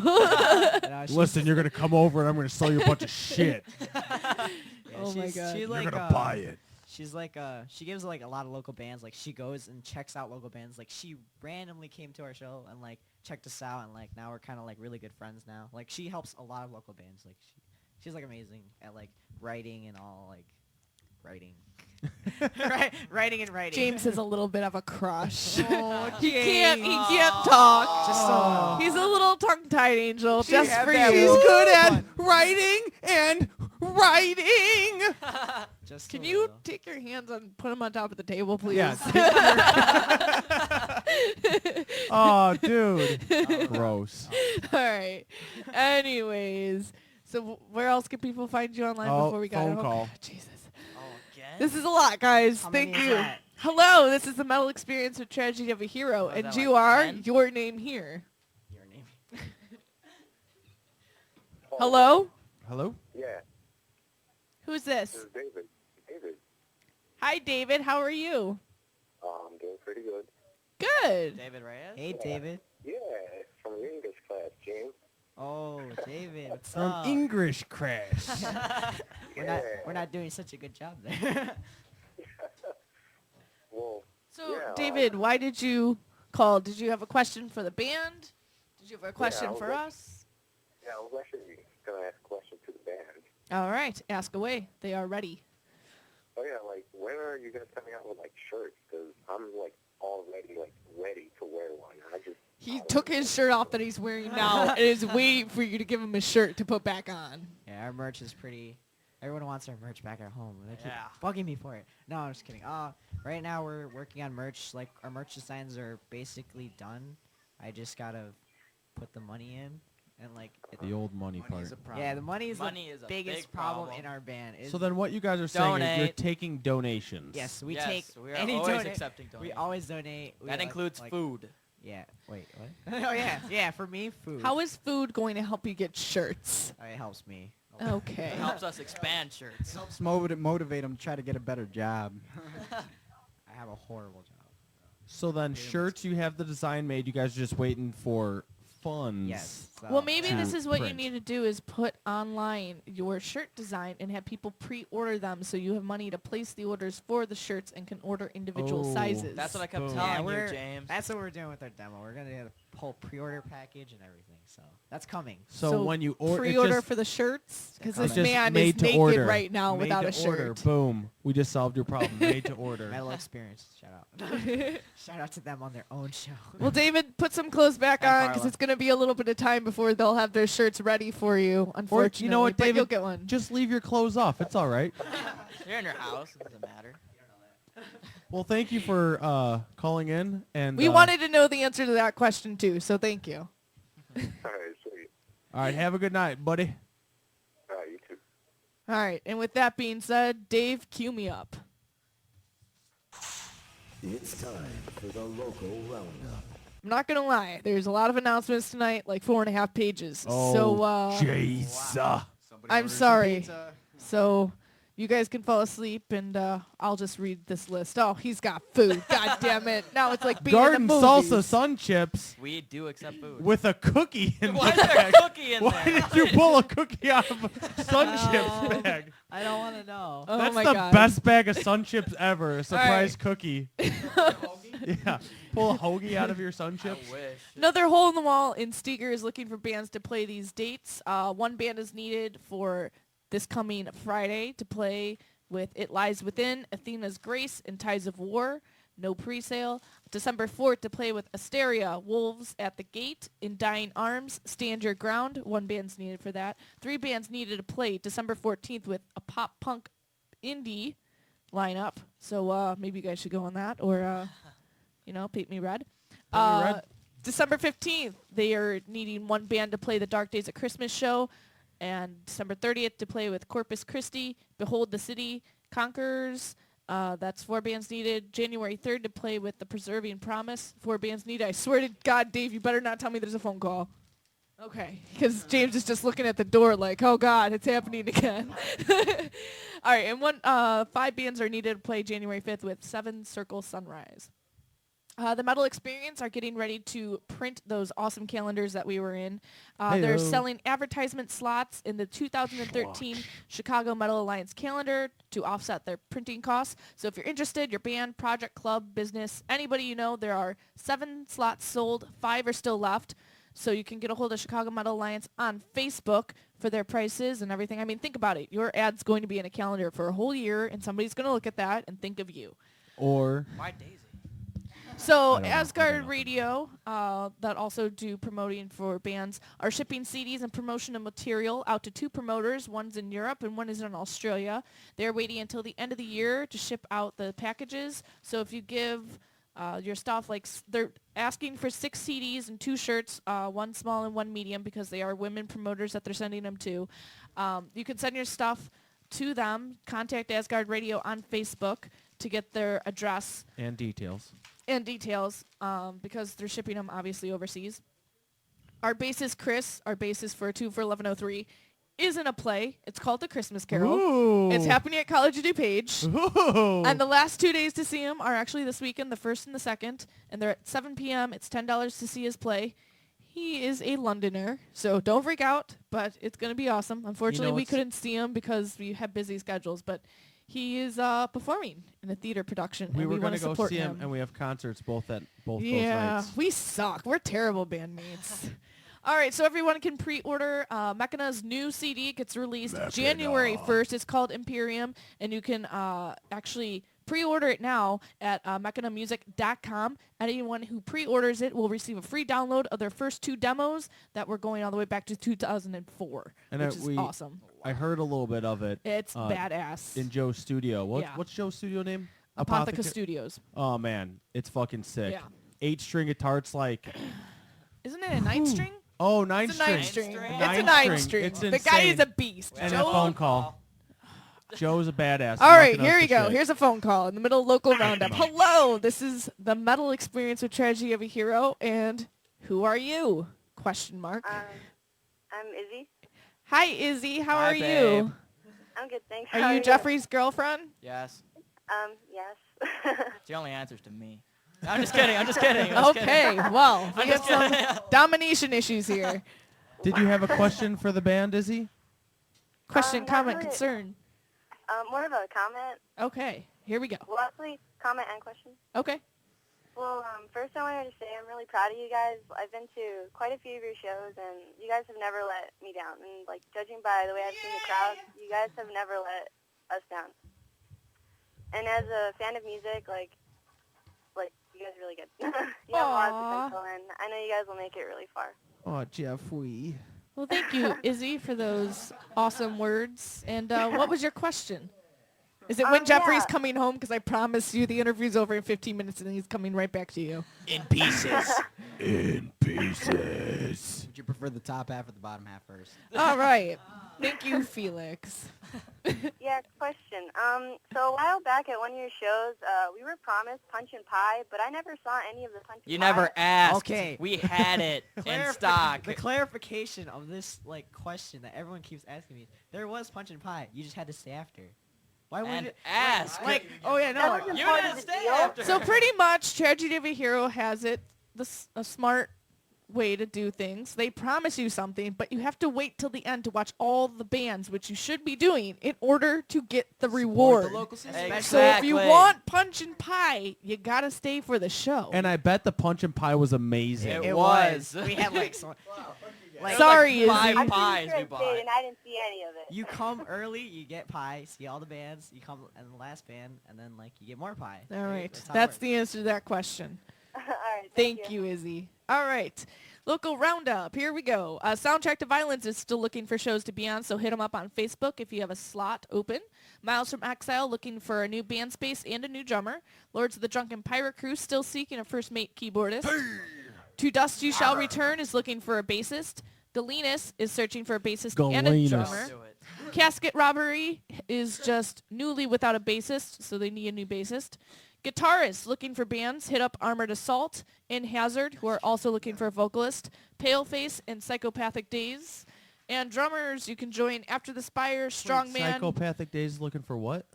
Listen, you're gonna come over and I'm gonna sell you a bunch of shit. Yeah, Oh my God. She's You're like, gonna buy it. She's like, she gives like a lot of local bands. Like she goes and checks out local bands. Like she randomly came to our show and like checked us out, and like now we're kind of like really good friends now. Like she helps a lot of local bands. Like she's like amazing at like writing and all. Like writing. Writing and writing. James has a little bit of a crush. Oh, he can't James. talk. Just He's a little tongue-tied angel, just have for that you. She's good at writing and writing. Just Can a you little. take your hands and put them on top of the table, please? Yeah. Oh, dude. Gross. All right. Anyways, so where else can people find you online Oh, before we got phone home? call. Jesus. Oh, again? This is a lot, guys. How Thank many is you. that? Hello, this is the Metal Experience with Tragedy of a Hero, Oh, is and that you like are 10? your name here. Your name. Hello? Hello? Yeah, Who's this this? is David. David, Hi, David. How are you? I'm doing pretty good. Good. David Reyes? Hey, David. Yeah, from your English class, James. Oh, David. What's From up? English Crash. We're not doing such a good job there. Well, So, yeah, David, why did you call? Did you have a question for the band? Did you have a question I was for act- us? Yeah, I was actually going to ask a question to the band. All right. Ask away. They are ready. Oh, yeah, like, when are you guys coming out with, like, shirts? Because I'm, like, already, like, ready to wear one. He took his shirt off that he's wearing now and is waiting for you to give him a shirt to put back on. Yeah, our merch is pretty. Everyone wants our merch back at home. They keep Yeah. bugging me for it. No, I'm just kidding. Right now we're working on merch. Like our merch designs are basically done. I just gotta put the money in and like. The old money part. Yeah, the money is Money the is a biggest big problem problem. in our band. So then what you guys are saying is you're Donate. taking donations. Yes, we Yes, take we are any always donate. accepting We donations. always donate. We That includes food. Yeah. Wait. What? Oh yeah. Yeah. For me, food. How is food going to help you get shirts? It helps me. Okay. It helps us expand shirts. Helps motivate them to try to get a better job. I have a horrible job. So then shirts, you have the design made. You guys are just waiting for funds. Yes. Well, maybe to this is what you print. need to do is put online your shirt design and have people pre-order them so you have money to place the orders for the shirts and can order individual Oh. sizes. That's what I kept Boom. telling you, we're- James. That's what we're doing with our demo. We're gonna do the whole pre-order package and everything. So that's coming. So when you order, pre-order for the shirts because it's this just man made is to naked order. right now Made without to a shirt. order. Boom. We just solved your problem. Made to order. Metal Experience. Shout out. Shout out to them on their own show. Well, David, put some clothes back And on because Carla. it's going to be a little bit of time before they'll have their shirts ready for you, Or unfortunately. you know what, but David? you'll get one. Just leave your clothes off. It's all right. You're in your house. It doesn't matter. Well, thank you for calling in. And We wanted to know the answer to that question, too, so thank you. All right, sweet. All right. Have a good night, buddy. All right, you too. All right, and with that being said, Dave, cue me up. It's time for the local roundup. I'm not going to lie. There's a lot of announcements tonight, like 4.5 pages. Oh, so, jeez. I'm sorry. So you guys can fall asleep, and I'll just read this list. Oh, he's got food. God damn it. Now it's like being Garden in the salsa movies. sun chips We do accept food. with a cookie in Why the is there bag. a cookie in Why there? did you pull a cookie out of a sun chips bag? I don't want to know. Oh That's my the God. best bag of sun chips ever. A surprise right. cookie. Yeah. Pull a hoagie out of your sun chips. I wish. Another hole in the wall in Steger is looking for bands to play these dates. One band is needed for this coming Friday to play with It Lies Within, Athena's Grace, and Ties of War. No pre-sale. December 4th to play with Asteria, Wolves at the Gate, In Dying Arms, Stand Your Ground. One band's needed for that. 3 bands needed to play December 14th with a pop-punk indie lineup. So maybe you guys should go on that or, paint me red. Paint me red. December 15th, they are needing 1 band to play the Dark Days of Christmas show. And December 30th to play with Corpus Christi, Behold the City, Conquerors. That's 4 bands needed. January 3rd to play with The Preserving Promise. 4 bands needed. I swear to God, Dave, you better not tell me there's a phone call. Okay, because James is just looking at the door like, oh God, it's happening again. All right, and 5 bands are needed to play January 5th with 7 Circle Sunrise. The Metal Experience are getting ready to print those awesome calendars that we were in. They're Heyo. selling advertisement slots in the 2013 Chicago Metal Alliance calendar to offset their printing costs. So if you're interested, your band, project, club, business, anybody you know, there are 7 slots sold. 5 are still left. So you can get a hold of Chicago Metal Alliance on Facebook for their prices and everything. I mean, think about it. Your ad's going to be in a calendar for a whole year, and somebody's going to look at that and think of you. Or Why Daisy? So I don't know. Asgard Radio, that also do promoting for bands, are shipping CDs and promotional material out to 2 promoters. One's in Europe and one is in Australia. They're waiting until the end of the year to ship out the packages. So if you give your stuff, like they're asking for 6 CDs and 2 shirts, 1 small and 1 medium, because they are women promoters that they're sending them to. You can send your stuff to them. Contact Asgard Radio on Facebook to get their address and details. Because they're shipping them obviously overseas. Our bassist Chris, our bassist for 2 for 1103, is in a play. It's called The Christmas Carol. Ooh. It's happening at College of DuPage. Ooh. And the last 2 days to see him are actually this weekend, the 1st and the 2nd. And they're at 7 p.m. It's $10 to see his play. He is a Londoner, so don't freak out, but it's going to be awesome. Unfortunately, we couldn't see him because we have busy schedules, but he is performing in a theater production. We and were going going to to go see him, and we have concerts both those nights. We suck. We're terrible bandmates. All right, so everyone can pre-order Mechana's new CD. Gets released January 1st. It's called Imperium, and you can actually pre-order it now at mechanamusic.com. Anyone who pre-orders it will receive a free download of their first 2 demos that were going all the way back to 2004, which is awesome. I heard a little bit of it. It's badass. In Joe's studio. What's Joe's studio name? Apotheca Studios. Oh, man. It's fucking sick. Yeah. 8-string guitar. It's like... Isn't it a 9-string? Oh, 9-string. It's a 9-string. It's the guy is a beast. And a phone call. Joe's a badass. All right, here we go. Here's a phone call in the middle of local roundup. Hello, this is the Metal Experience with Tragedy of a Hero, and who are you? Question mark. I'm Izzy. Hi, Izzy. How are babe. you? I'm good, thanks. Are How you Jeffrey's girlfriend? Yes. Yes. She only answers to me. No, I'm just kidding. I'm just kidding. I'm just Okay, kidding. well, we I'm have just some kidding. domination issues here. Did you have a question for the band, Izzy? Question, Not comment, really. concern. More of a comment. Okay, here we go. Well, actually, comment and question. Okay. Well, first I wanted to say I'm really proud of you guys. I've been to quite a few of your shows, and you guys have never let me down. And, like, judging by the way I've seen the crowd, you guys have never let us down. And as a fan of music, like you guys are really good. You have a lot of potential, and I know you guys will make it really far. Oh, Jeffrey. Well, thank you, Izzy, for those awesome words. And what was your question? Is it when Jeffrey's coming home? Because I promise you the interview's over in 15 minutes, and he's coming right back to you. In pieces. In pieces. Would you prefer the top half or the bottom half first? All right. Thank you, Felix. Yeah, question. So a while back at one of your shows, we were promised punch and pie, but I never saw any of the punch and You pie. never asked. Okay. We had it in stock. The clarification of this question that everyone keeps asking me, there was punch and pie. You just had to stay after. Why And would ask. Oh, yeah, no. That wasn't You part didn't of the stay deal. after. So pretty much, Tragedy of a Hero has it, a smart way to do things. They promise you something, but you have to wait till the end to watch all the bands, which you should be doing, in order to get the reward. the local scene. Exactly. So if you want punch and pie, you gotta stay for the show. And I bet the punch and pie was amazing. It was. We had like so. Like, Sorry, like 5 Izzy. pies I'm we pretty sure bought. it did, and I didn't see any of it. You come early, you get pie, see all the bands. You come in the last band, and then like you get more pie. All right. That's how it That's works. the answer to that question. All right, Thank you, Izzy. All right. Local roundup. Here we go. Soundtrack to Violence is still looking for shows to be on, so hit them up on Facebook if you have a slot open. Miles from Exile looking for a new band space and a new drummer. Lords of the Drunken Pirate Crew still seeking a first mate keyboardist. To Dust You Shall Return is looking for a bassist. Galenus is searching for a bassist and a Galenus. drummer. Do it. Casket Robbery is just newly without a bassist, so they need a new bassist. Guitarists looking for bands, hit up Armored Assault and Hazard, who are also looking for a vocalist. Paleface and Psychopathic Days. And drummers, you can join After the Spire, Strongman. Psychopathic Days looking for what?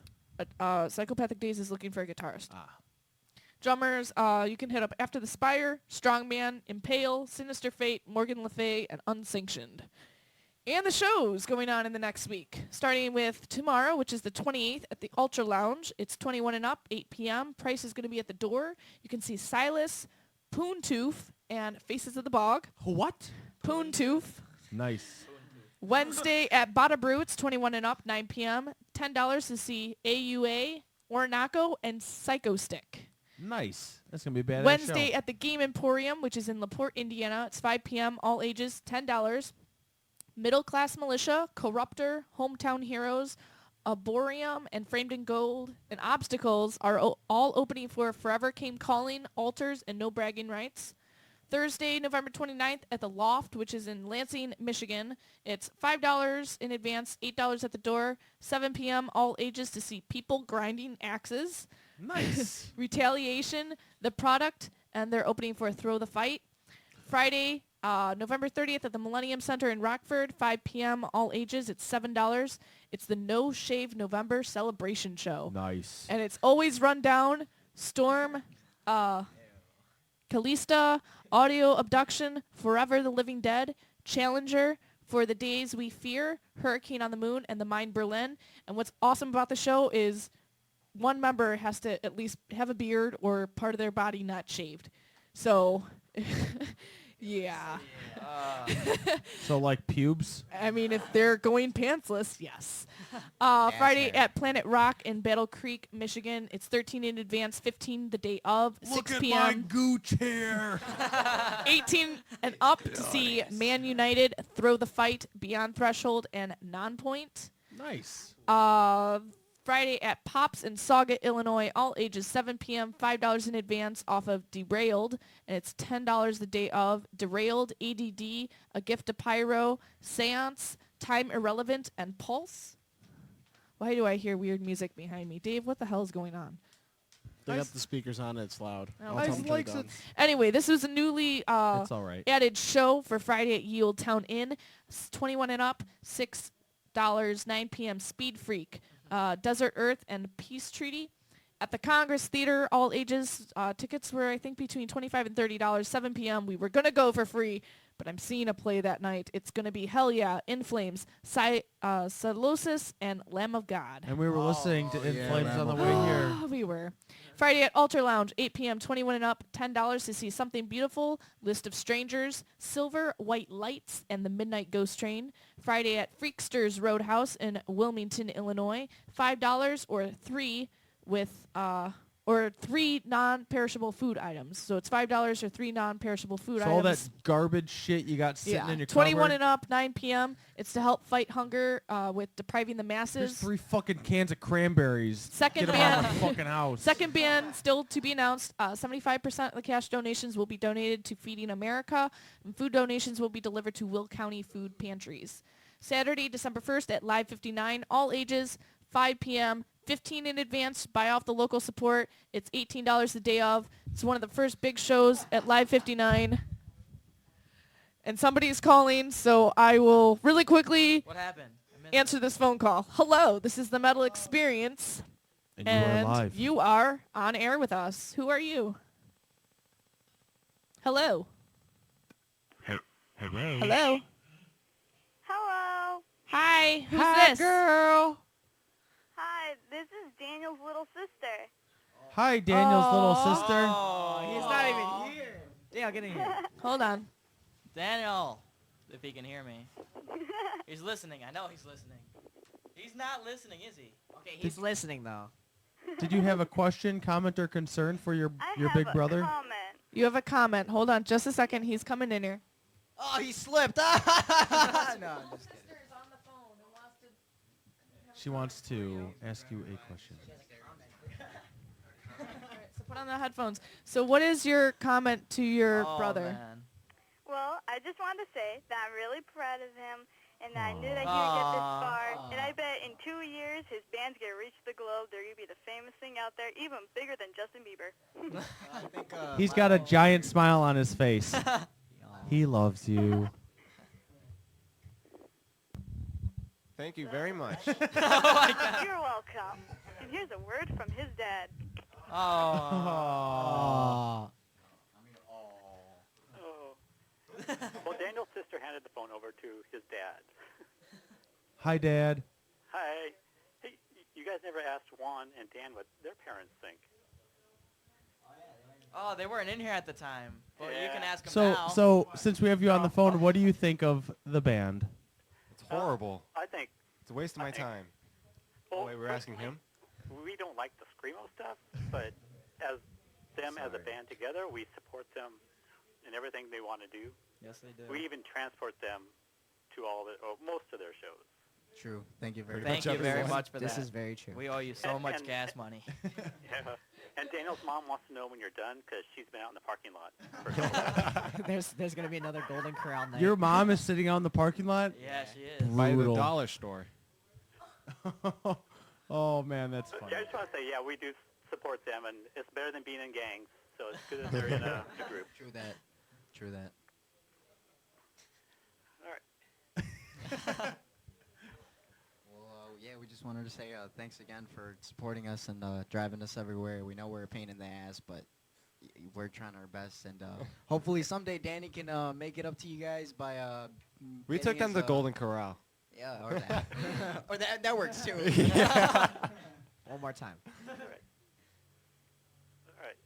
Psychopathic Days is looking for a guitarist. Drummers, you can hit up After the Spire, Strongman, Impale, Sinister Fate, Morgan Le Fay, and Unsanctioned. And the shows going on in the next week, starting with tomorrow, which is the 28th at the Ultra Lounge. It's 21 and up, 8 p.m. Price is going to be at the door. You can see Silas, Poontooth, and Faces of the Bog. What? Poontooth. Nice. Wednesday at Bada Brew, it's 21 and up, 9 p.m. $10 to see AUA, Ornaco, and Psycho Stick. Nice. That's going to be a badass Wednesday show. at the Game Emporium, which is in LaPorte, Indiana. It's 5 p.m. All ages, $10. Middle Class Militia, Corruptor, Hometown Heroes, Arboreum, and Framed in Gold and Obstacles are all opening for Forever Came Calling, Altars, and No Bragging Rights. Thursday, November 29th at the Loft, which is in Lansing, Michigan. It's $5 in advance, $8 at the door, 7 p.m. All ages to see People Grinding Axes. Nice. Retaliation, The Product, and they're opening for Throw the Fight. Friday, November 30th at the Millennium Center in Rockford, 5 p.m. All ages. It's $7. It's the No Shave November celebration show. Nice. And it's always run down. Storm, Callista, Audio Abduction, Forever the Living Dead, Challenger, For the Days We Fear, Hurricane on the Moon, and The Mind Berlin. And what's awesome about the show is one member has to at least have a beard or part of their body not shaved. So, yeah. So like pubes? I mean, if they're going pantsless, yes. Friday at Planet Rock in Battle Creek, Michigan. It's 13 in advance, 15 the day of, 6 p.m. Look at my gooch hair. 18 and up to see Man United, Throw the Fight, Beyond Threshold, and Non-Point. Nice. Friday at Pops in Sauga, Illinois, all ages 7 p.m., $5 in advance off of Derailed, and it's $10 the day of. Derailed, ADD, A Gift to Pyro, Seance, Time Irrelevant, and Pulse. Why do I hear weird music behind me? Dave, what the hell is going on? They got the speakers on. It's loud. Oh, I'll tell Ice 'em to turn it down. Anyway, this was a newly It's all right. added show for Friday at Ye Olde Town Inn. 21 and up, $6, 9 p.m. Speed Freak, Desert Earth, and Peace Treaty. At the Congress Theater, all ages, tickets were, I think, between $25 and $30, 7 p.m. We were going to go for free, but I'm seeing a play that night. It's going to be Hell Yeah, In Flames, Celosis, and Lamb of God. And we were listening to In Flames on the way here. We were. Friday at Altar Lounge, 8 p.m., 21 and up, $10 to see Something Beautiful, List of Strangers, Silver, White Lights, and The Midnight Ghost Train. Friday at Freaksters Roadhouse in Wilmington, Illinois, $5 or three non-perishable food items. So it's $5 or three non-perishable food So items. all that garbage shit you got sitting in your 21 cupboard. and up, 9 p.m. It's to help fight hunger with depriving the There's masses. 3 fucking cans of cranberries. Second Get them out of band. my fucking house. Second band still to be announced. 75% of the cash donations will be donated to Feeding America, and food donations will be delivered to Will County food pantries. Saturday, December 1st at Live 59, all ages, 5 p.m., 15 in advance, buy off the local support. It's $18 the day of. It's one of the first big shows at Live 59. And somebody's calling, so I will really quickly What happened? answer this phone call. Hello, this is the Metal Experience. And you are live. You are on air with us. Who are you? Hello. Hello. Hello. Hello. Hi. Who's Hi, this? girl. Hi, this is Daniel's little sister. Hi, Daniel's little sister. Oh, He's not even here. Daniel, get in here. Hold on. Daniel, if he can hear me. He's listening. I know he's listening. He's not listening, is he? Okay, he's listening though. Did you have a question, comment, or concern for your big brother? You have a comment. Hold on just a second. He's coming in here. Oh, he slipped. No, I'm just kidding. She wants to ask you a question. So put on the headphones. So what is your comment to your brother? Man. Well, I just wanted to say that I'm really proud of him and that I knew that he would get this far. And I bet in 2 years his band's going to reach the globe. They're going to be the famous thing out there, even bigger than Justin Bieber. He's got a giant smile on his face. He loves you. Thank you very much. You're welcome. And here's a word from his dad. Oh. Well, Daniel's sister handed the phone over to his dad. Hi, Dad. Hi. Hey, you guys never asked Juan and Dan what their parents think. Oh, they weren't in here at the time. But you can ask them So, now. so since we have you on the phone, what do you think of the band? I horrible. I think It's a waste of my time. Oh, wait, we're asking him? we don't like the screamo stuff, but as them as a band together, we support them in everything they want to do. Yes, they do. We even transport them to all or most of their shows. True. Thank you very much. Thank you very much for that. This is very true. We owe you so And- much and- gas money. Yeah. And Daniel's mom wants to know when you're done because she's been out in the parking lot. For a couple hours. there's gonna be another Golden Corral night. Your mom is sitting out in the parking lot? Yeah, she is. By the Brutal. dollar store. Oh, man, that's funny. Yeah, I just want to say, yeah, we do support them, and it's better than being in gangs. So it's good that they're in a group. True that. True that. All right. Well, yeah, we just wanted to say thanks again for supporting us and driving us everywhere. We know we're a pain in the ass, but we're trying our best. And hopefully someday Danny can make it up to you guys by We took them getting to his, Golden Corral. Yeah, or that. Or that works too. One more time. All right.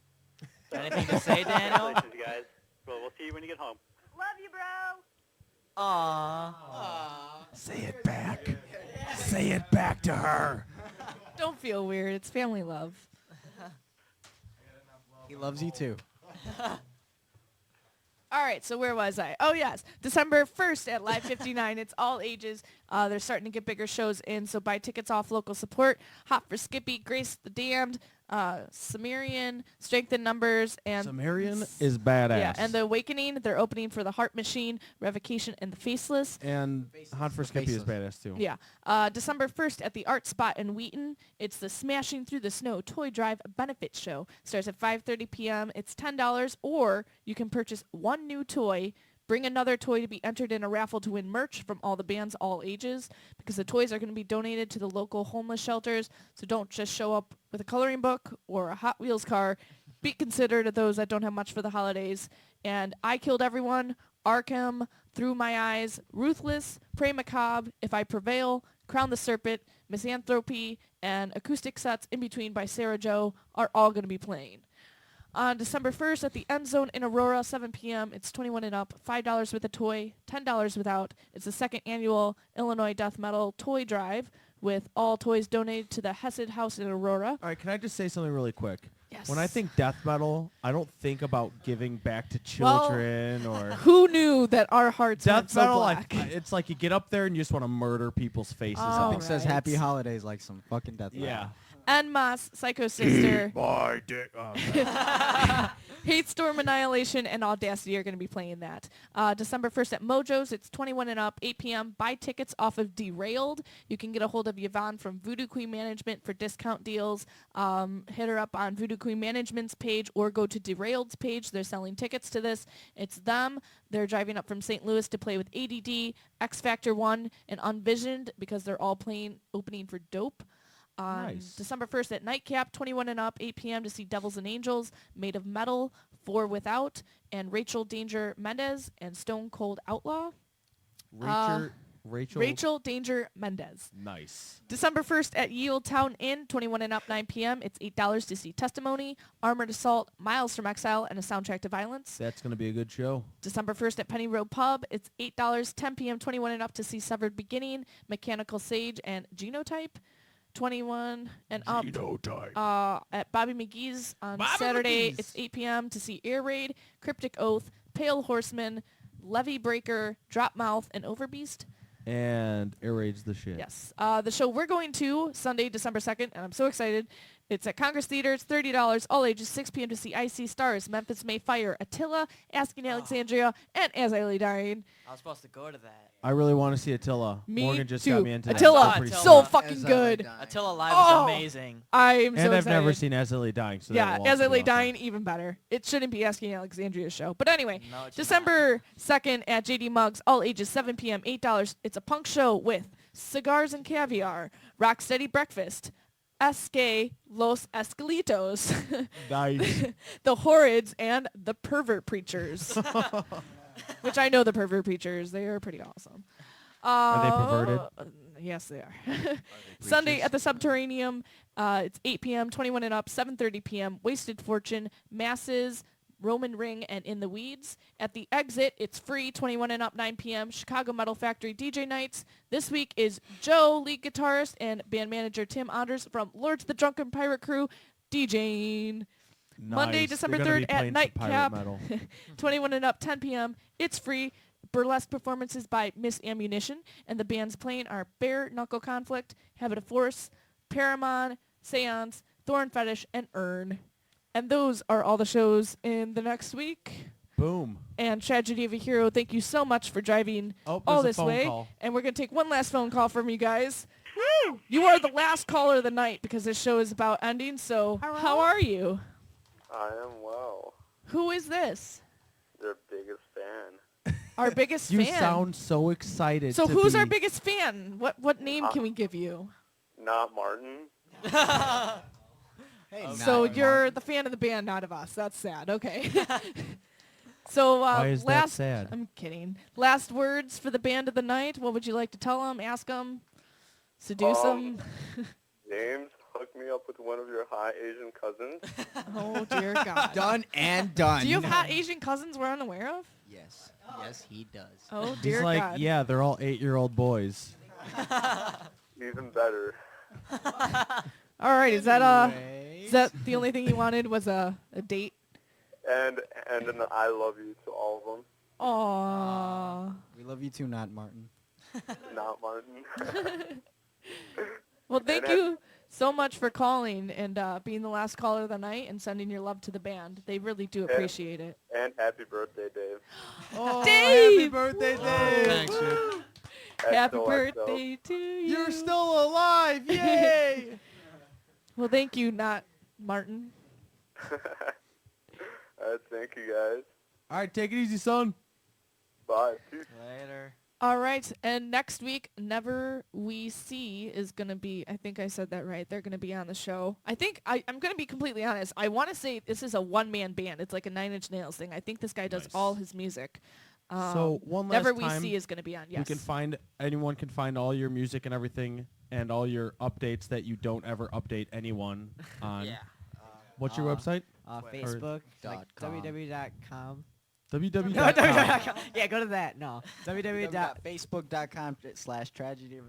Anything to say, Daniel? Congratulations, guys. Well, we'll see you when you get home. Love you, bro. Aww. Say it back. Say it back to her. Don't feel weird. It's family love. He loves you too. All right, so where was I? Oh, yes. December 1st at Live 59. It's all ages. They're starting to get bigger shows in, so buy tickets off local support. Hot for Skippy, Grace the Damned, Sumerian, Strength in Numbers, and... Sumerian is badass. Yeah, and The Awakening. They're opening for The Heart Machine, Revocation, and The Faceless. And Hot for Skippy is badass, too. Yeah. December 1st at the Art Spot in Wheaton. It's the Smashing Through the Snow Toy Drive Benefit Show. Starts at 5:30 p.m. It's $10, or you can purchase one new toy, bring another toy to be entered in a raffle to win merch from all the bands, all ages, because the toys are going to be donated to the local homeless shelters. So don't just show up with a coloring book or a Hot Wheels car. Be considerate of those that don't have much for the holidays. And I Killed Everyone, Arkham, Through My Eyes, Ruthless, Prey Macabre, If I Prevail, Crown the Serpent, Misanthropy, and acoustic sets in between by Sarah Jo are all going to be playing. On December 1st at the End Zone in Aurora, 7 p.m., it's 21 and up, $5 with a toy, $10 without. It's the second annual Illinois Death Metal Toy Drive, with all toys donated to the Hesed House in Aurora. All right, can I just say something really quick? Yes. When I think death metal, I don't think about giving back to children or... Who knew that our hearts went Death so metal, black? it's like you get up there and you just want to murder people's faces. Oh, Something says right. Happy Holidays like some fucking death metal. Yeah. Enmas, Psycho Sister, My dick. Hate Storm Annihilation, and Audacity are going to be playing that. December 1st at Mojo's. It's 21 and up, 8 p.m. Buy tickets off of Derailed. You can get a hold of Yvonne from Voodoo Queen Management for discount deals. Hit her up on Voodoo Queen Management's page or go to Derailed's page. They're selling tickets to this. It's them. They're driving up from St. Louis to play with ADD, X Factor 1, and Unvisioned because they're all opening for Dope. Nice. December 1st at Nightcap, 21 and up, 8 p.m. to see Devils and Angels, Made of Metal, For Without, and Rachel Danger Mendez and Stone Cold Outlaw. Rachel Danger Mendez. Nice. December 1st at Yield Town Inn, 21 and up, 9 p.m. It's $8 to see Testimony, Armored Assault, Miles from Exile, and A Soundtrack to Violence. That's going to be a good show. December 1st at Penny Road Pub, it's $8, 10 p.m., 21 and up to see Severed Beginning, Mechanical Sage, and Genotype. 21 and up at Bobby McGee's on Saturday. It's 8 p.m. to see Air Raid, Cryptic Oath, Pale Horseman, Levy Breaker, Drop Mouth, and Overbeast. And Air Raid's the shit. Yes. The show we're going to Sunday, December 2nd, and I'm so excited. It's at Congress Theater. It's $30, all ages, 6 p.m. to see Icy Stars, Memphis May Fire, Attila, Asking Alexandria, and As I Lay Dying. I was supposed to go to that. I really want to see Attila. Me Morgan just too. got me into Attila, that. so fucking good. Attila Live Oh, is amazing. I'm so And I've excited. never seen As I Lay Dying. So Yeah, that will As I also Lay be awesome. Dying, even better. It shouldn't be Asking Alexandria's show. But anyway, No, it should December 2nd at JD Muggs, all ages, 7 p.m., $8. It's a punk show with Cigars and Caviar, Rocksteady Breakfast, Esque Los Escalitos, Nice. The Horrids, and The Pervert Preachers. Which I know the Pervert Preachers. They are pretty awesome. Are they perverted? Yes, they are. Sunday at the Subterraneum. It's 8 p.m., 21 and up, 7:30 p.m. Wasted Fortune, Masses, Roman Ring, and In the Weeds. At the Exit, it's free, 21 and up, 9 p.m. Chicago Metal Factory DJ nights. This week is Joe, lead guitarist, and band manager Tim Anders from Lords of the Drunken Pirate Crew, DJing. Monday, Nice. December They're gonna 3rd be at playing some pirate Nightcap, metal. 21 and up, 10 p.m. It's free. Burlesque performances by Miss Ammunition, and the bands playing are Bare Knuckle Conflict, Habit of Force, Paramon, Seance, Thorn Fetish, and Urn. And those are all the shows in the next week. Boom. And Tragedy of a Hero, thank you so much for driving Oh, all there's a this phone way. call. And we're going to take one last phone call from you guys. Woo! You are the last caller of the night because this show is about ending, so how are you? I am well. Who is this? Their biggest fan. Our biggest You fan. sound so excited. So to who's be... our biggest fan? What name can we give you? Not Martin. So you're the fan of the band, not of us. That's sad. Okay. So Why is that last, sad? I'm kidding. Last words for the band of the night. What would you like to tell them? Ask them? Seduce them? James, hook me up with one of your hot Asian cousins. Oh dear God. Done and done. Do you have hot Asian cousins we're unaware of? Yes. Yes, he does. Oh He's dear like, God. yeah, they're all 8-year-old boys. Even better. All right. Is that the only thing you wanted was a date? And an I love you to all of them. Aww. We love you too, not Martin. Not Martin. Well, thank And you so much for calling and being the last caller of the night and sending your love to the band. They really do appreciate it. And happy birthday, Dave. Oh, Dave! happy birthday, Dave! Thanks, dude. Happy XOXO. birthday to you. You're still alive! Yay! Well, thank you, not Martin. All right, thank you guys. All right, take it easy, son. Bye. Peace. Later. All right, and next week, Never We See is going to be, I think I said that right, they're going to be on the show. I think, I'm going to be completely honest, I want to say this is a one-man band. It's like a Nine Inch Nails thing. I think this guy does all his music. So one last Never time, We See is going to be on, yes. Anyone can find all your music and everything and all your updates that you don't ever update anyone on. Yeah. What's your website? Facebook, like .com. www.com. www.com. Yeah, go to that. No. www.facebook.com/TragedyOfAHero.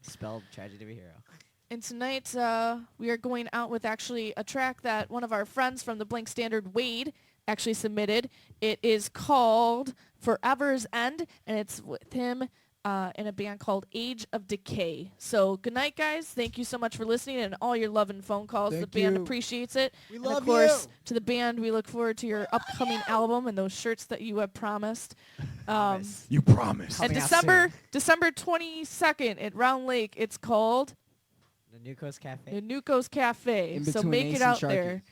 Spelled Tragedy of a Hero. And tonight, we are going out with actually a track that one of our friends from the Blank Standard, Wade, actually submitted. It is called Forever's End, and it's with him in a band called Age of Decay. So good night, guys. Thank you so much for listening and all your love and phone calls. Thank the band you. appreciates it. We and love of course, you. to the band, we look forward to your upcoming album and those shirts that you have promised. You promised. And Coming out December 22nd at Round Lake, it's called The Nucos Cafe. the Nucos Cafe. In So between make Ace it and out Sharky. there.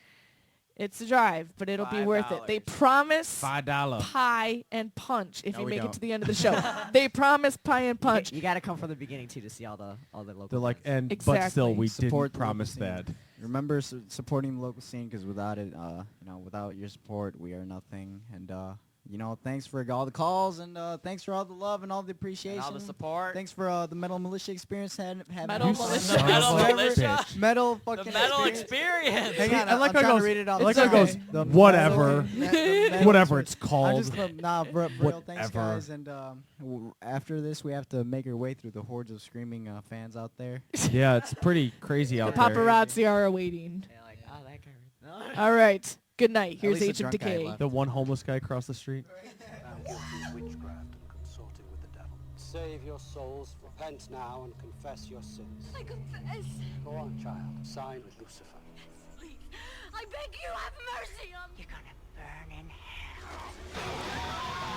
It's a drive, but it'll be worth it. They promise $5. pie and punch if No, you we make it don't. to the end of the show. They promise pie and punch. You got to come from the beginning too to see all the local. They're like, bands. but still, we Support didn't the local promise scene. that. Remember supporting the local scene, because without it, without your support, we are nothing. And thanks for all the calls, and thanks for all the love and all the appreciation, And all the support. Thanks for the Metal Militia experience. Having Metal You Militia. son of a Metal Militia. bitch. Metal fucking The metal experience. experience. Hang on, I like I'm how it trying goes. to read it out. I like It's how it goes. okay. The Whatever. metal Whatever experience. it's called. I'm just for real, thanks Whatever. guys. And after this, we have to make our way through the hordes of screaming fans out there. Yeah, it's pretty crazy The out there. paparazzi are awaiting. Yeah, like, oh, that guy. All right. Good night. Here's least the Age of drunk guy Decay. left. The one homeless guy across the street. Found guilty of witchcraft and consorting with the devil. Save your souls, repent now, and confess your sins. I confess. Go on, child. Sign with Lucifer. Please, I beg you, have mercy on me. You're gonna burn in hell.